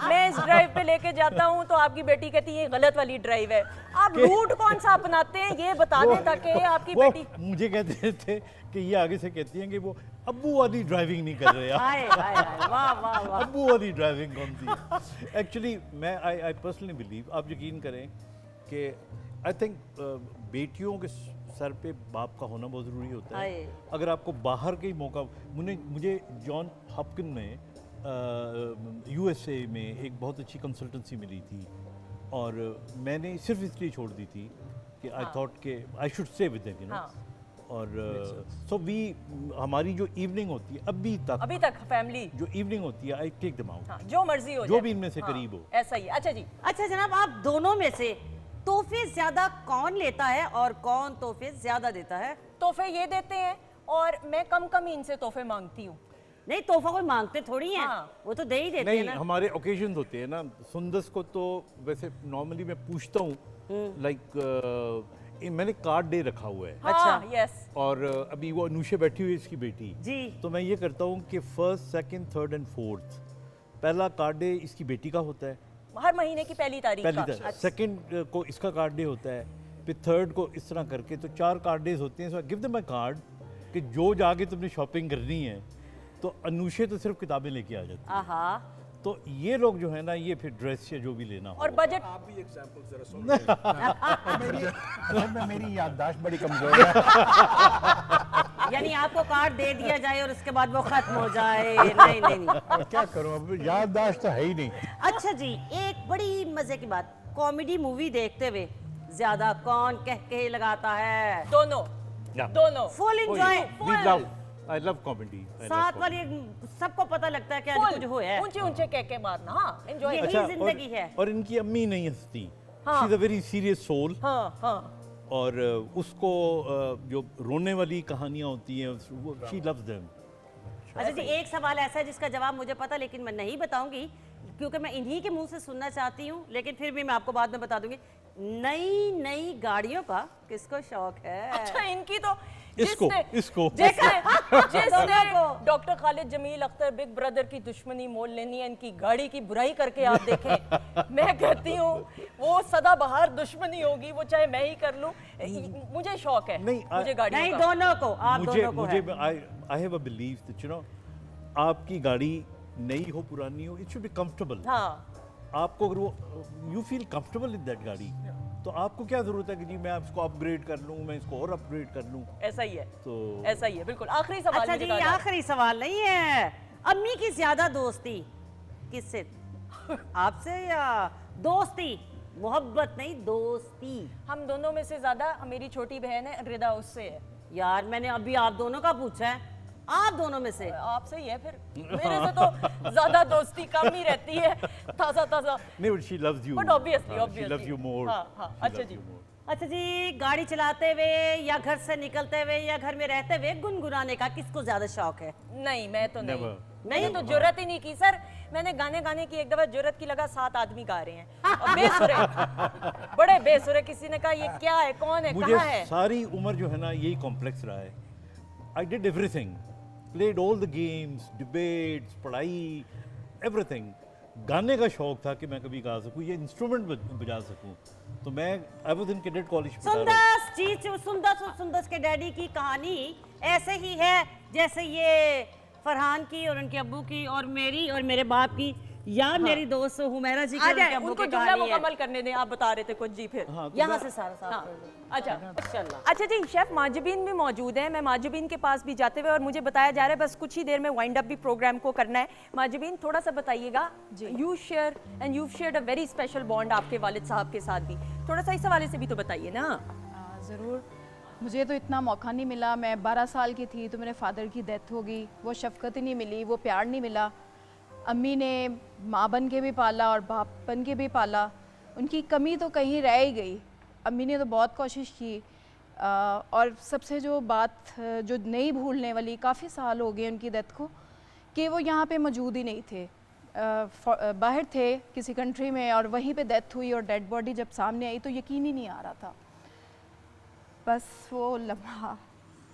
मैं इस ड्राइव पे लेके जाता हूँ तो आपकी बेटी कहती है ये गलत वाली ड्राइव है। आप रूट कौन सा अपनाते हैं ये बता दें, ताकि आपकी वो बेटी। मुझे कहते थे कि ये आगे से कहती हैं कि वो अब्बू वाली ड्राइविंग नहीं कर रहे आप। हाय हाय हाय, वाह वाह वाह। अब्बू वाली ड्राइविंग कौन सी? एक्चुअली मैं आई पर्सनली बिलीव, आप यकीन करें कि आई थिंक बेटियों के सर पे बाप का होना बहुत ज़रूरी होता है। अगर आपको बाहर के ही मौका, मुझे जॉन हॉपकिन में USA में एक बहुत अच्छी कंसल्टेंसी मिली थी, और मैंने सिर्फ इसलिए छोड़ दी थी कि आई थॉट के I should stay with them, you know. और सो वी, हमारी जो इवनिंग होती है अभी तक फैमिली जो इवनिंग होती है, आई टेक देम आउट, जो मर्जी हो जो जाए, भी इनमें से करीब हो। ऐसा ही। अच्छा जी। अच्छा जनाब, आप दोनों में से तोहफे ज्यादा कौन लेता है और कौन तोहफे ज्यादा देता है? तोहफे ये देते हैं, और मैं कम इनसे तोहफे मांगती हूँ। नहीं, तोहफा कोई मांगते थोड़ी हैं। वो तो दे ही देते हैं नहीं, ना। हमारे ओकेजन होते हैं ना। सुंदस को तो वैसे नॉर्मली मैं पूछता हूँ, लाइक मैंने कार्ड डे रखा हुआ है। अच्छा, यस। और अभी वो अनुषा बैठी हुई है, इसकी बेटी जी। तो मैं ये करता हूँ कि 1st, 2nd, 3rd and 4th पहला कार्ड डे इसकी बेटी का होता है, हर महीने की पहली तारीख का। 2nd को इसका कार्ड डे होता है, फिर 3rd को इस तरह करके, तो 4 कार्ड डेज होते हैं। So give them my card कि जो जाके तुमने शॉपिंग करनी है, तो अनुषा तो सिर्फ किताबें लेके आ जाती है। आहा। तो ये लोग जो है ना, ये फिर ड्रेस या जो भी लेना हो। और बजट, आप भी एग्जांपल जरा सुनिए। मेरी याददाश्त बड़ी कमजोर है। यानी आपको कार्ड दे दिया जाए और उसके बाद वो खत्म हो जाए? नहीं नहीं नहीं। और क्या करूं, अब याददाश्त तो है ही नहीं। अच्छा जी, एक बड़ी मजे की बात, कॉमेडी मूवी देखते हुए ज्यादा कौन कह लगाता है? दोनों। Full enjoy. I love comedy. साथ वाली सबको पता लगता है कि आज कुछ हुआ है। ऊंचे कह के मारना। हाँ, एंजॉय। यही जिंदगी है। और इनकी अम्मी नहीं हंसती, हाँ। She is a very serious soul. हाँ हाँ और उसको जो रोने वाली कहानियाँ होती हैं वो शी लव्स देम। अच्छा जी, एक सवाल ऐसा है जिसका जवाब मुझे पता लेकिन मैं नहीं बताऊंगी क्योंकि मैं इन्हीं के मुंह से सुनना चाहती हूँ, लेकिन फिर भी मैं आपको बाद में बता दूंगी। नई नई गाड़ियों का किसको शौक है? अच्छा, इनकी तो इसको जिसने doctor Khalid Jameel Akhtar big brother की दुश्मनी मोल लेनी है, इनकी गाड़ी की बुराई करके आप देखें। मैं कहती हूँ वो सदाबहार दुश्मनी होगी, वो चाहे मैं ही कर लूँ। मुझे शौक है, नहीं, मुझे गाड़ियों नहीं, का। दोनों को, आप मुझे दोनों को मुझे है। I have a believe that you know आपकी गाड़ी नई हो पुरानी हो, इट शुड बी कंफर्टेबल। हाँ आपको अगर वो you feel comfortable in that गाड़ी, तो आपको क्या जरूरत है कि जी मैं इसको अपग्रेड कर लूं, मैं इसको और अपग्रेड कर लूं। ऐसा ही है, तो ऐसा ही है, बिल्कुल। आखिरी सवाल अच्छा मुझे जी, कहा जाए। आखिरी सवाल नहीं है। अम्मी की ज्यादा दोस्ती किससे? आपसे या दोस्ती? मोहब्बत नहीं, दोस्ती। हम दोनों में से ज्यादा मेरी छोटी बहन है रिदा, उससे है। यार मैंने अभी आप दोनों का पूछा है, आप दोनों में से। आपसे ही है फिर। मेरे से तो ज्यादा दोस्ती कम ही रहती है, ताजा ताजा। नहीं, but she loves you. But obviously, she loves you more. हाँ, हाँ, अच्छा जी। अच्छा जी, गाड़ी चलाते हुए या घर से निकलते हुए या घर में रहते हुए गुनगुनाने का किसको ज्यादा शौक है? नहीं, मैं तो नहीं। Never. मैंने तो जुर्रत ही नहीं की सर। मैंने गाने गाने की एक दफा जुर्रत की लगा, 7 आदमी गा रहे हैं और बेसुरे, बड़े बेसुरे। किसी ने कहा ये क्या है, कौन है, मुझे कहाँ है? सारी उम्र जो है ना यही कॉम्प्लेक्स रहा है। I did everything, played all the games, debates, पढ़ाई, एवरीथिंग। गाने का शौक था कि मैं कभी गा सकूं, ये इंस्ट्रूमेंट बजा सकूं। तो मैं I was in cadet college. Sundas ji, Sundas के डैडी की कहानी ऐसे ही है जैसे ये फरहान की और उनके अब्बू की और मेरी और मेरे बाप की, या मेरी दोस्त हुमैरा जी की और उनके अब्बू उनको की जुमला कहानी है। मुकम्मल करने दें। आप बता रहे थे कुछ जी, फिर हाँ, तो यहाँ मैं- से सारा साफ हाँ, कर दो। अच्छा माशाल्लाह। अच्छा जी, शेफ माजिबीन भी मौजूद है। मैं माजिबीन के पास भी जाते हुए, और मुझे बताया जा रहा है बस कुछ ही देर में वाइंड अप भी प्रोग्राम को करना है। माजिबीन, थोड़ा सा बताइएगा। You share and you shared a very special bond आपके वालिद साहब के साथ भी, थोड़ा सा इस हवाले से भी तो बताइए ना। ज़रूर। मुझे तो इतना मौका नहीं मिला। मैं 12 साल की थी तो मेरे फादर की डेथ हो गई। वो शफ़क़त ही नहीं मिली, वो प्यार नहीं मिला। अम्मी ने माँ बन के भी पाला और बाप बन के भी पाला। उनकी कमी तो कहीं रह ही गई। अम्मी ने तो बहुत कोशिश की। और सबसे जो बात जो नहीं भूलने वाली, काफ़ी साल हो गए उनकी डेथ को, कि वो यहाँ पे मौजूद ही नहीं थे। बाहर थे किसी कंट्री में और वहीं पे डेथ हुई और डेड बॉडी जब सामने आई तो यकीन ही नहीं आ रहा था। बस वो लम्हा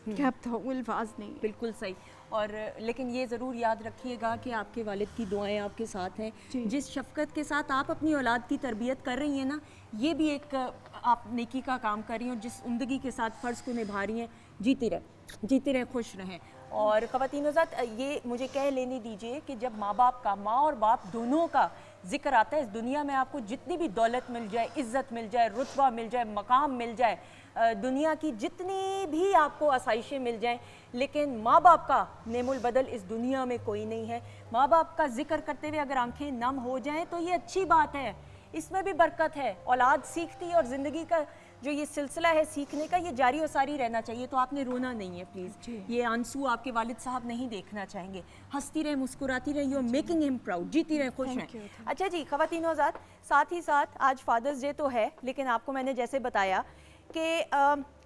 क्या बताऊँ, अल्फाज नहीं है। बिल्कुल सही। और लेकिन ये ज़रूर याद रखिएगा कि आपके वालिद की दुआएं आपके साथ हैं। जिस शफ़क़त के साथ आप अपनी औलाद की तरबियत कर रही हैं ना, ये भी एक आप नेकी का काम कर रही हैं। और जिस उम्दगी के साथ फ़र्ज़ को निभा रही हैं, जीती रहें, खुश रहें। और ख़वातीन हज़रात, ये मुझे कह लेने दीजिए कि जब माँ बाप का, माँ और बाप दोनों का ज़िक्र आता है, इस दुनिया में आपको जितनी भी दौलत मिल जाए, इज़्ज़त मिल जाए, रुतबा मिल जाए, मकाम मिल जाए, दुनिया की जितनी भी आपको आसाइशें मिल जाएं, लेकिन माँ बाप का नेमुल बदल इस दुनिया में कोई नहीं है। माँ बाप का जिक्र करते हुए अगर आंखें नम हो जाएं तो ये अच्छी बात है, इसमें भी बरकत है। औलाद सीखती है और ज़िंदगी का जो ये सिलसिला है सीखने का, ये जारी और सारी रहना चाहिए। तो आपने रोना नहीं है प्लीज़, ये आंसू आपके वालिद साहब नहीं देखना चाहेंगे। हंसती रहे, मुस्कुराती रहे, you are making him proud, जीती रहे, खुश रहें। अच्छा जी, ख़वातीन हज़रात, साथ ही साथ आज फादर्स डे तो है, लेकिन आपको मैंने जैसे बताया कि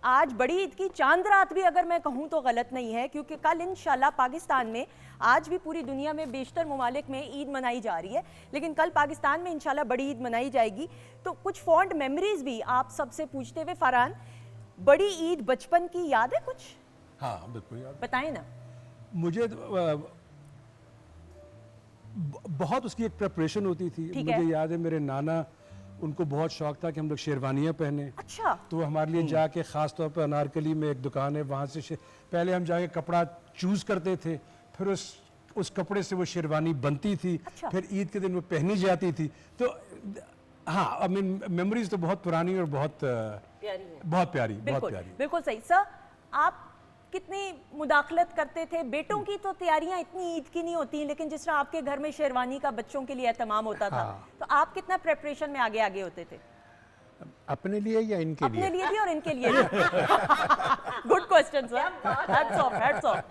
आज बड़ी ईद की चांद रात भी अगर मैं कहूँ तो गलत नहीं है, क्योंकि कल इंशाल्लाह पाकिस्तान में, आज भी पूरी दुनिया में बेशतर ममालिक में ईद मनाई जा रही है, लेकिन कल पाकिस्तान में इंशाल्लाह बड़ी ईद मनाई जाएगी। तो कुछ फॉन्ड मेमोरीज भी आप सबसे पूछते हुए, फरहान, बड़ी ईद बचपन की याद है कुछ? हाँ बिल्कुल याद। बताएं ना। मुझे बहुत उसकी एक प्रिपरेशन होती थी। ठीक मुझे है। याद है मेरे नाना, उनको बहुत शौक था कि हम लोग शेरवानियाँ पहने। अच्छा। तो हमारे लिए जाके ख़ास तौर पर अनारकली में एक दुकान है, वहाँ से पहले हम जाके कपड़ा चूज़ करते थे, फिर उस कपड़े से वो शेरवानी बनती थी। अच्छा। फिर ईद के दिन वो पहनी जाती थी। तो हाँ, आई मीन मेमोरीज तो बहुत पुरानी और बहुत प्यारी। बिल्कुल सही। सर, आप कितनी मुदाखलत करते थे? बेटों की तो तैयारियां इतनी ईद की नहीं होती, लेकिन जिस तरह आपके घर में शेरवानी का बच्चों के लिए एहतमाम होता था, तो आप कितना प्रेपरेशन में आगे आगे होते थे? अपने लिए या इनके अपने लिए? लिए भी और इनके लिए भी। Good question sir, hats off.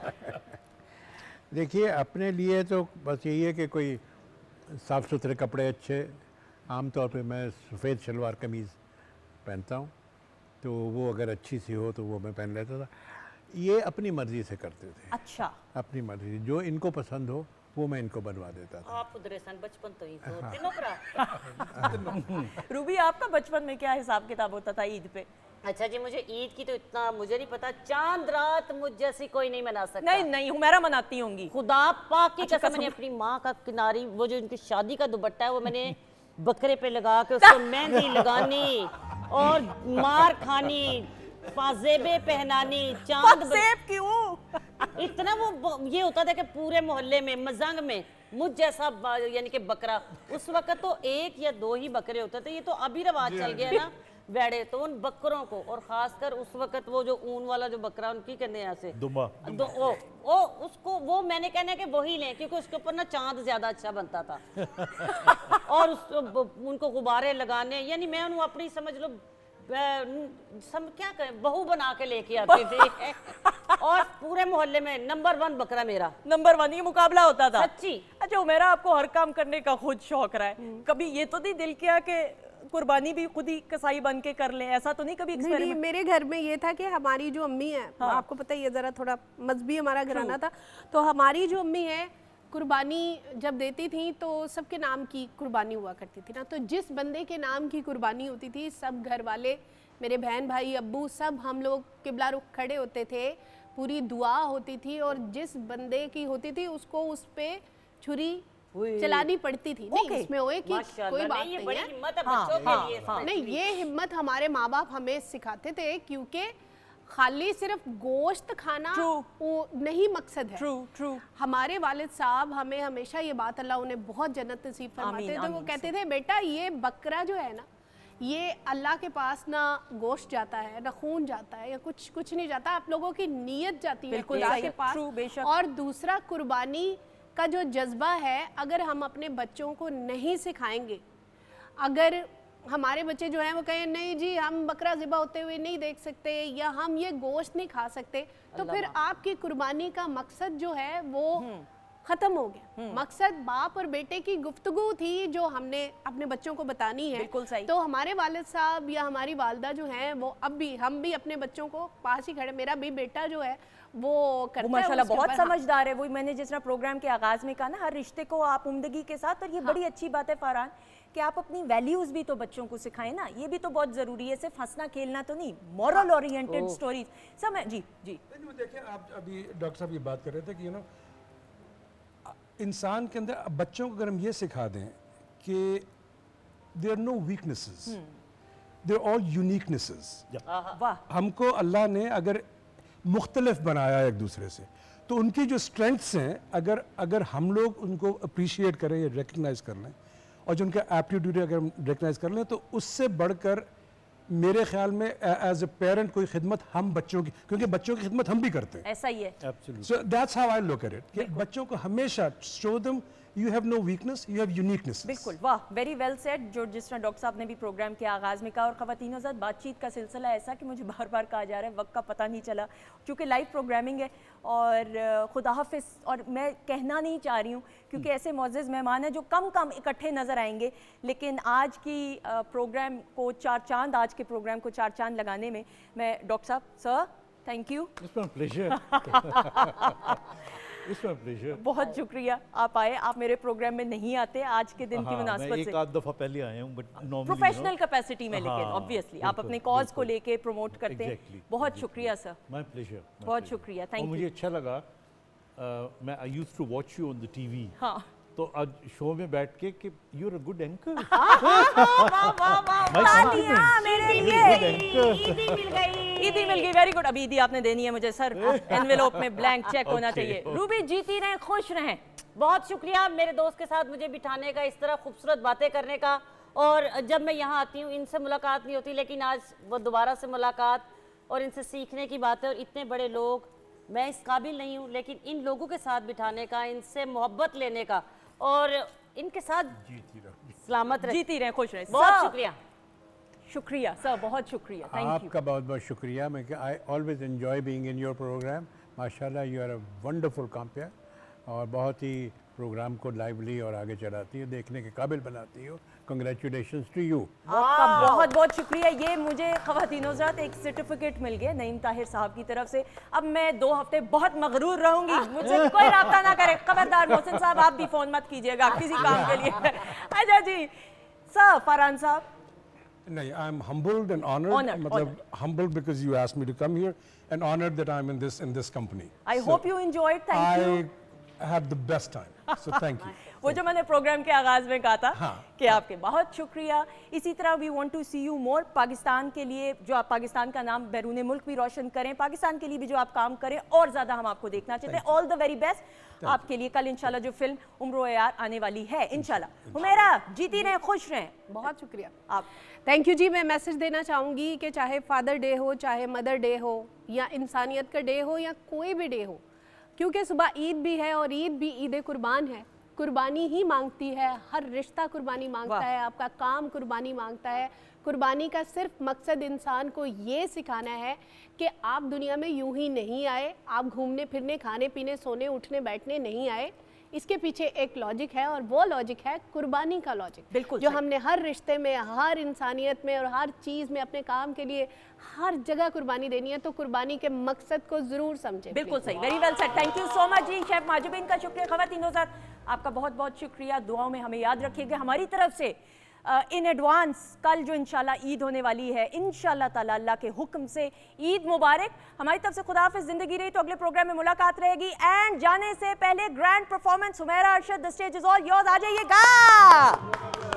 देखिए, अपने लिए तो बस यही है कि कोई साफ़ सुथरे कपड़े अच्छे, आमतौर पे मैं सफ़ेद शलवार कमीज़ पहनता हूँ, तो वो अगर अच्छी सी हो तो वो मैं पहन लेता था। ये अपनी मर्ज़ी से करते थे, अच्छा, अपनी मर्ज़ी, जो इनको पसंद हो वो मैं इनको बनवा देता था। आप उधर सन बचपन तो ही तो तीनों करा। रूबी आपका बचपन में क्या हिसाब किताब होता था ईद पे? अच्छा जी, मुझे ईद की तो इतना मुझे नहीं पता, चांद रात मुझ जैसी कोई नहीं मना सकता। नहीं नहीं, हुमैरा मनाती होंगी। खुदा पाक की अच्छा, कसम, कसम। मैंने अपनी माँ का किनारी, वो जो उनकी शादी का दुपट्टा है वो मैंने बकरे पे लगा के उसको मेहंदी लगानी और मार खानी, पाजेबे पहनानी, चांद सेब क्यों? इतना वो ये होता था कि पूरे मोहल्ले में मजंग में मुझ जैसा यानी कि बकरा, उस वक्त तो एक या दो ही बकरे होते थे, ये तो अभी रिवाज चल गया ना बैड़े, तो उन बकरों को, और खासकर उस वक्त वो जो ऊन वाला जो बकरा, उनकी कहते हैं ऐसे दुम्बा। वो उसको, वो मैंने कहना है कि वही लें, क्योंकि उसके ऊपर ना चांद ज्यादा अच्छा बनता था। और उनको गुब्बारे लगाने, यानी मैं उन्हें अपनी समझ लो क्या करें, बहू बना के लेके आती थी। और पूरे मोहल्ले में नंबर 1 बकरा मेरा, नंबर 1 ये मुकाबला होता था। सच्ची। अच्छा हुमैरा, आपको हर काम करने का खुद शौक रहा है, कभी ये तो नहीं दिल किया कि कुर्बानी भी खुद ही कसाई बन के कर ले? ऐसा तो नहीं कभी नहीं, एक्सपेरिमेंट? मेरे घर में ये था कि हमारी जो अम्मी है, हाँ। आपको पता है ये ज़रा थोड़ा मजहबी हमारा घराना था, तो हमारी जो अम्मी है कुर्बानी जब देती थी तो सबके नाम की कुर्बानी हुआ करती थी ना, तो जिस बंदे के नाम की कुर्बानी होती थी सब घर वाले, मेरे बहन भाई अब्बू सब हम लोग किबला रुख खड़े होते थे, पूरी दुआ होती थी, और जिस बंदे की होती थी उसको उस पे छुरी चलानी पड़ती थी। नहीं इसमें ओए की कोई बात ये नहीं बड़ी है, हिम्मत है बच्चों के लिए इसमें। नहीं ये हिम्मत हमारे माँ बाप हमें सिखाते थे, क्योंकि खाली सिर्फ गोश्त खाना True. वो नहीं मकसद है। True true. हमारे वालिद साहब हमें हमेशा ये बात, अल्लाह उन्हें बहुत जन्नत नसीब फरमाते आमीन, थे, वो आमीन, कहते थे बेटा ये बकरा जो है ना, ये अल्लाह के पास ना गोश्त जाता है ना खून जाता है या कुछ नहीं जाता, आप लोगों की नीयत जाती है बिल्कुल खुदा सही के है, पास। true, बेशक। और दूसरा कुर्बानी का जो जज्बा है, अगर हम अपने बच्चों को नहीं सिखाएंगे, अगर हमारे बच्चे जो हैं वो कहें नहीं जी हम बकरा ज़िबा होते हुए नहीं देख सकते या हम ये गोश्त नहीं खा सकते, तो फिर आपकी कुर्बानी का मकसद जो है वो ख़त्म हो गया। मकसद बाप और बेटे की गुफ्तगू थी जो हमने अपने बच्चों को बतानी है। बिल्कुल सही। तो हमारे वालिद साहब या हमारी वालदा जो हैं वो अब भी, हम भी अपने बच्चों को पास ही खड़े, मेरा भी बेटा जो है वो करता वो है माशाल्लाह उसके बहुत ऊपर, हाँ। समझदार है। वो मैंने जिस तरह प्रोग्राम के आगाज में कहा ना, हर रिश्ते को आप उम्दगी के साथ, और ये बड़ी अच्छी बात है फरहान कि आप अपनी वैल्यूज भी तो बच्चों को सिखाएं ना, ये भी तो बहुत जरूरी है, सिर्फ हंसना खेलना तो नहीं, मॉरल ओरिएंटेड स्टोरीज सब है। जी जी। नहीं, देखिए आप अभी डॉक्टर साहब ये बात कर रहे थे कि इंसान के अंदर बच्चों को अगर हम ये सिखा दें कि there are no weaknesses, they're all uniquenesses. वाह, हमको अल्लाह ने अगर मुख्तलिफ बनाया एक दूसरे से, तो उनकी जो स्ट्रेंथ्स हैं अगर हम लोग उनको अप्रिशिएट करें या रिकग्नाइज कर लें, और जो उनका एप्टीट्यूड अगर हम रिकग्नाइज कर लें, तो उससे बढ़कर मेरे ख्याल में एज ए पेरेंट कोई खिदमत हम बच्चों की, क्योंकि बच्चों की खिदमत हम भी करते हैं, ऐसा ही है। Absolutely. So that's how I look at it, कि बच्चों को हमेशा show them you have no weakness, you have uniqueness. बिल्कुल, वाह, वेरी वेल सेड। जो जिस तरह डॉक्टर साहब ने भी प्रोग्राम के आगाज़ में कहा, और ख़वातीनों साथ बातचीत का सिलसिला ऐसा कि मुझे बार बार कहा जा रहा है वक्त का पता नहीं चला, क्योंकि लाइव प्रोग्रामिंग है, और खुदा हाफिज़। और मैं कहना नहीं चाह रही हूँ क्योंकि ऐसे मोअज़्ज़ज़ मेहमान हैं जो कम इकट्ठे नज़र आएंगे, लेकिन आज की प्रोग्राम को 4 चांद, आज के प्रोग्राम को 4 चांद लगाने में मैं डॉक्टर साहब, sir thank you. It's my pleasure. It's my pleasure. बहुत शुक्रिया आप आए। आप मेरे प्रोग्राम में नहीं आते आज के दिन की हाँ, मैं मुनासबत एक से, आध दफा पहले आया हूँ, बट नॉर्मली प्रोफेशनल कैपेसिटी में, लेकिन हाँ, ऑब्वियसली आप बिल्कुल, अपने कॉज को बिल्कुल। लेके प्रमोट करते हैं। Exactly, बहुत exactly. शुक्रिया सर, माय प्लेजर। बहुत शुक्रिया, thank और मुझे you. अच्छा लगा, मैं I used to watch you on the TV, हाँ। तो आज शो में बैठ के कि you are a good anchor. तालियां मेरे लिए। ईदी मिल गई। ईदी मिल गई, वेरी गुड। अभी ईदी आपने देनी है मुझे सर, एनवेलोप में ब्लैंक चेक होना Okay, चाहिए। okay. रूबी जीती रहें, खुश रहें। बहुत शुक्रिया मेरे दोस्त के साथ मुझे बिठाने का, इस तरह खूबसूरत बातें करने का। और जब मैं यहाँ आती हूँ इनसे मुलाकात नहीं होती, लेकिन आज वो दोबारा से मुलाकात और इनसे सीखने की बातें, और इतने बड़े लोग, मैं इस काबिल नहीं हूँ, लेकिन इन लोगों के साथ बिठाने का, इनसे मोहब्बत लेने का, और इनके साथ सलामत रहे। जीती रहें, खुश रहें। बहुत सर, शुक्रिया। शुक्रिया सर, बहुत शुक्रिया, थैंक यू। आपका बहुत बहुत शुक्रिया। मैं I always enjoy being in your programme. माशाल्लाह you are a wonderful compere, और बहुत ही प्रोग्राम को लाइवली और आगे चलाती हो, देखने के काबिल बनाती हो। Congratulations to you. आपका बहुत बहुत शुक्रिया। ये मुझे ख़वातीनो हज़रात एक सर्टिफिकेट मिल गया नईम ताहिर साहब की तरफ से। अब मैं 2 हफ्ते बहुत मगरूर रहूंगी, मुझसे कोई राब्ता ना करे। खबरदार मोहसिन साहब, आप भी फ़ोन मत कीजिएगा किसी काम के लिए। अच्छा जी सर, फरहान साहब। नहीं, I am humbled and honored. मतलब humbled because you asked me to come here and honored that I'm in this company. I hope you enjoyed. Thank you. I had the best time. So thank you. वो जो मैंने programme के आगाज में कहा था हाँ, कि आपके बहुत शुक्रिया। इसी तरह we want to see you more. Pakistan के लिए जो आप पाकिस्तान का नाम बैरून मुल्क भी रोशन करें, पाकिस्तान के लिए भी जो आप काम करें और ज़्यादा हम आपको देखना चाहते हैं। ऑल द वेरी बेस्ट आपके लिए। कल इंशाल्लाह जो फिल्म उम्र यार आने वाली है इंशाल्लाह। हुमैरा जीती रहें, खुश रहें। बहुत शुक्रिया आप। थैंक यू जी। मैं मैसेज देना चाहूँगी कि चाहे फादर डे हो, चाहे मदर डे हो, या इंसानियत का डे हो, या कोई भी डे हो, क्योंकि सुबह ईद भी है और ईद भी ईद कुर्बान है। कुर्बानी ही मांगती है, हर रिश्ता कुर्बानी मांगता है, आपका काम कुर्बानी मांगता है। कुर्बानी का सिर्फ मकसद इंसान को ये सिखाना है कि आप दुनिया में यूं ही नहीं आए, आप घूमने फिरने, खाने पीने, सोने उठने बैठने नहीं आए। इसके पीछे एक लॉजिक है और वो लॉजिक है कुर्बानी का लॉजिक। बिल्कुल जो सही। हमने हर रिश्ते में, हर इंसानियत में और हर चीज़ में अपने काम के लिए हर जगह कुर्बानी देनी है, तो कुर्बानी के मकसद को ज़रूर समझें। बिल्कुल सही, very well said. Thank you so much जी। शेफ माजुबीन का शुक्रिया। ख़वातीनो हज़रात आपका बहुत बहुत शुक्रिया। दुआओं में हमें याद रखिएगा। हमारी तरफ से इन एडवांस कल जो इंशाल्लाह ईद होने वाली है, इंशाल्लाह ताला अल्लाह के हुक्म से ईद मुबारक। हमारी तरफ से खुदा हाफिज़। ज़िंदगी रही तो अगले प्रोग्राम में मुलाकात रहेगी। एंड जाने से पहले grand performance Humaira Arshad, the stage is all yours. आ जाइएगा।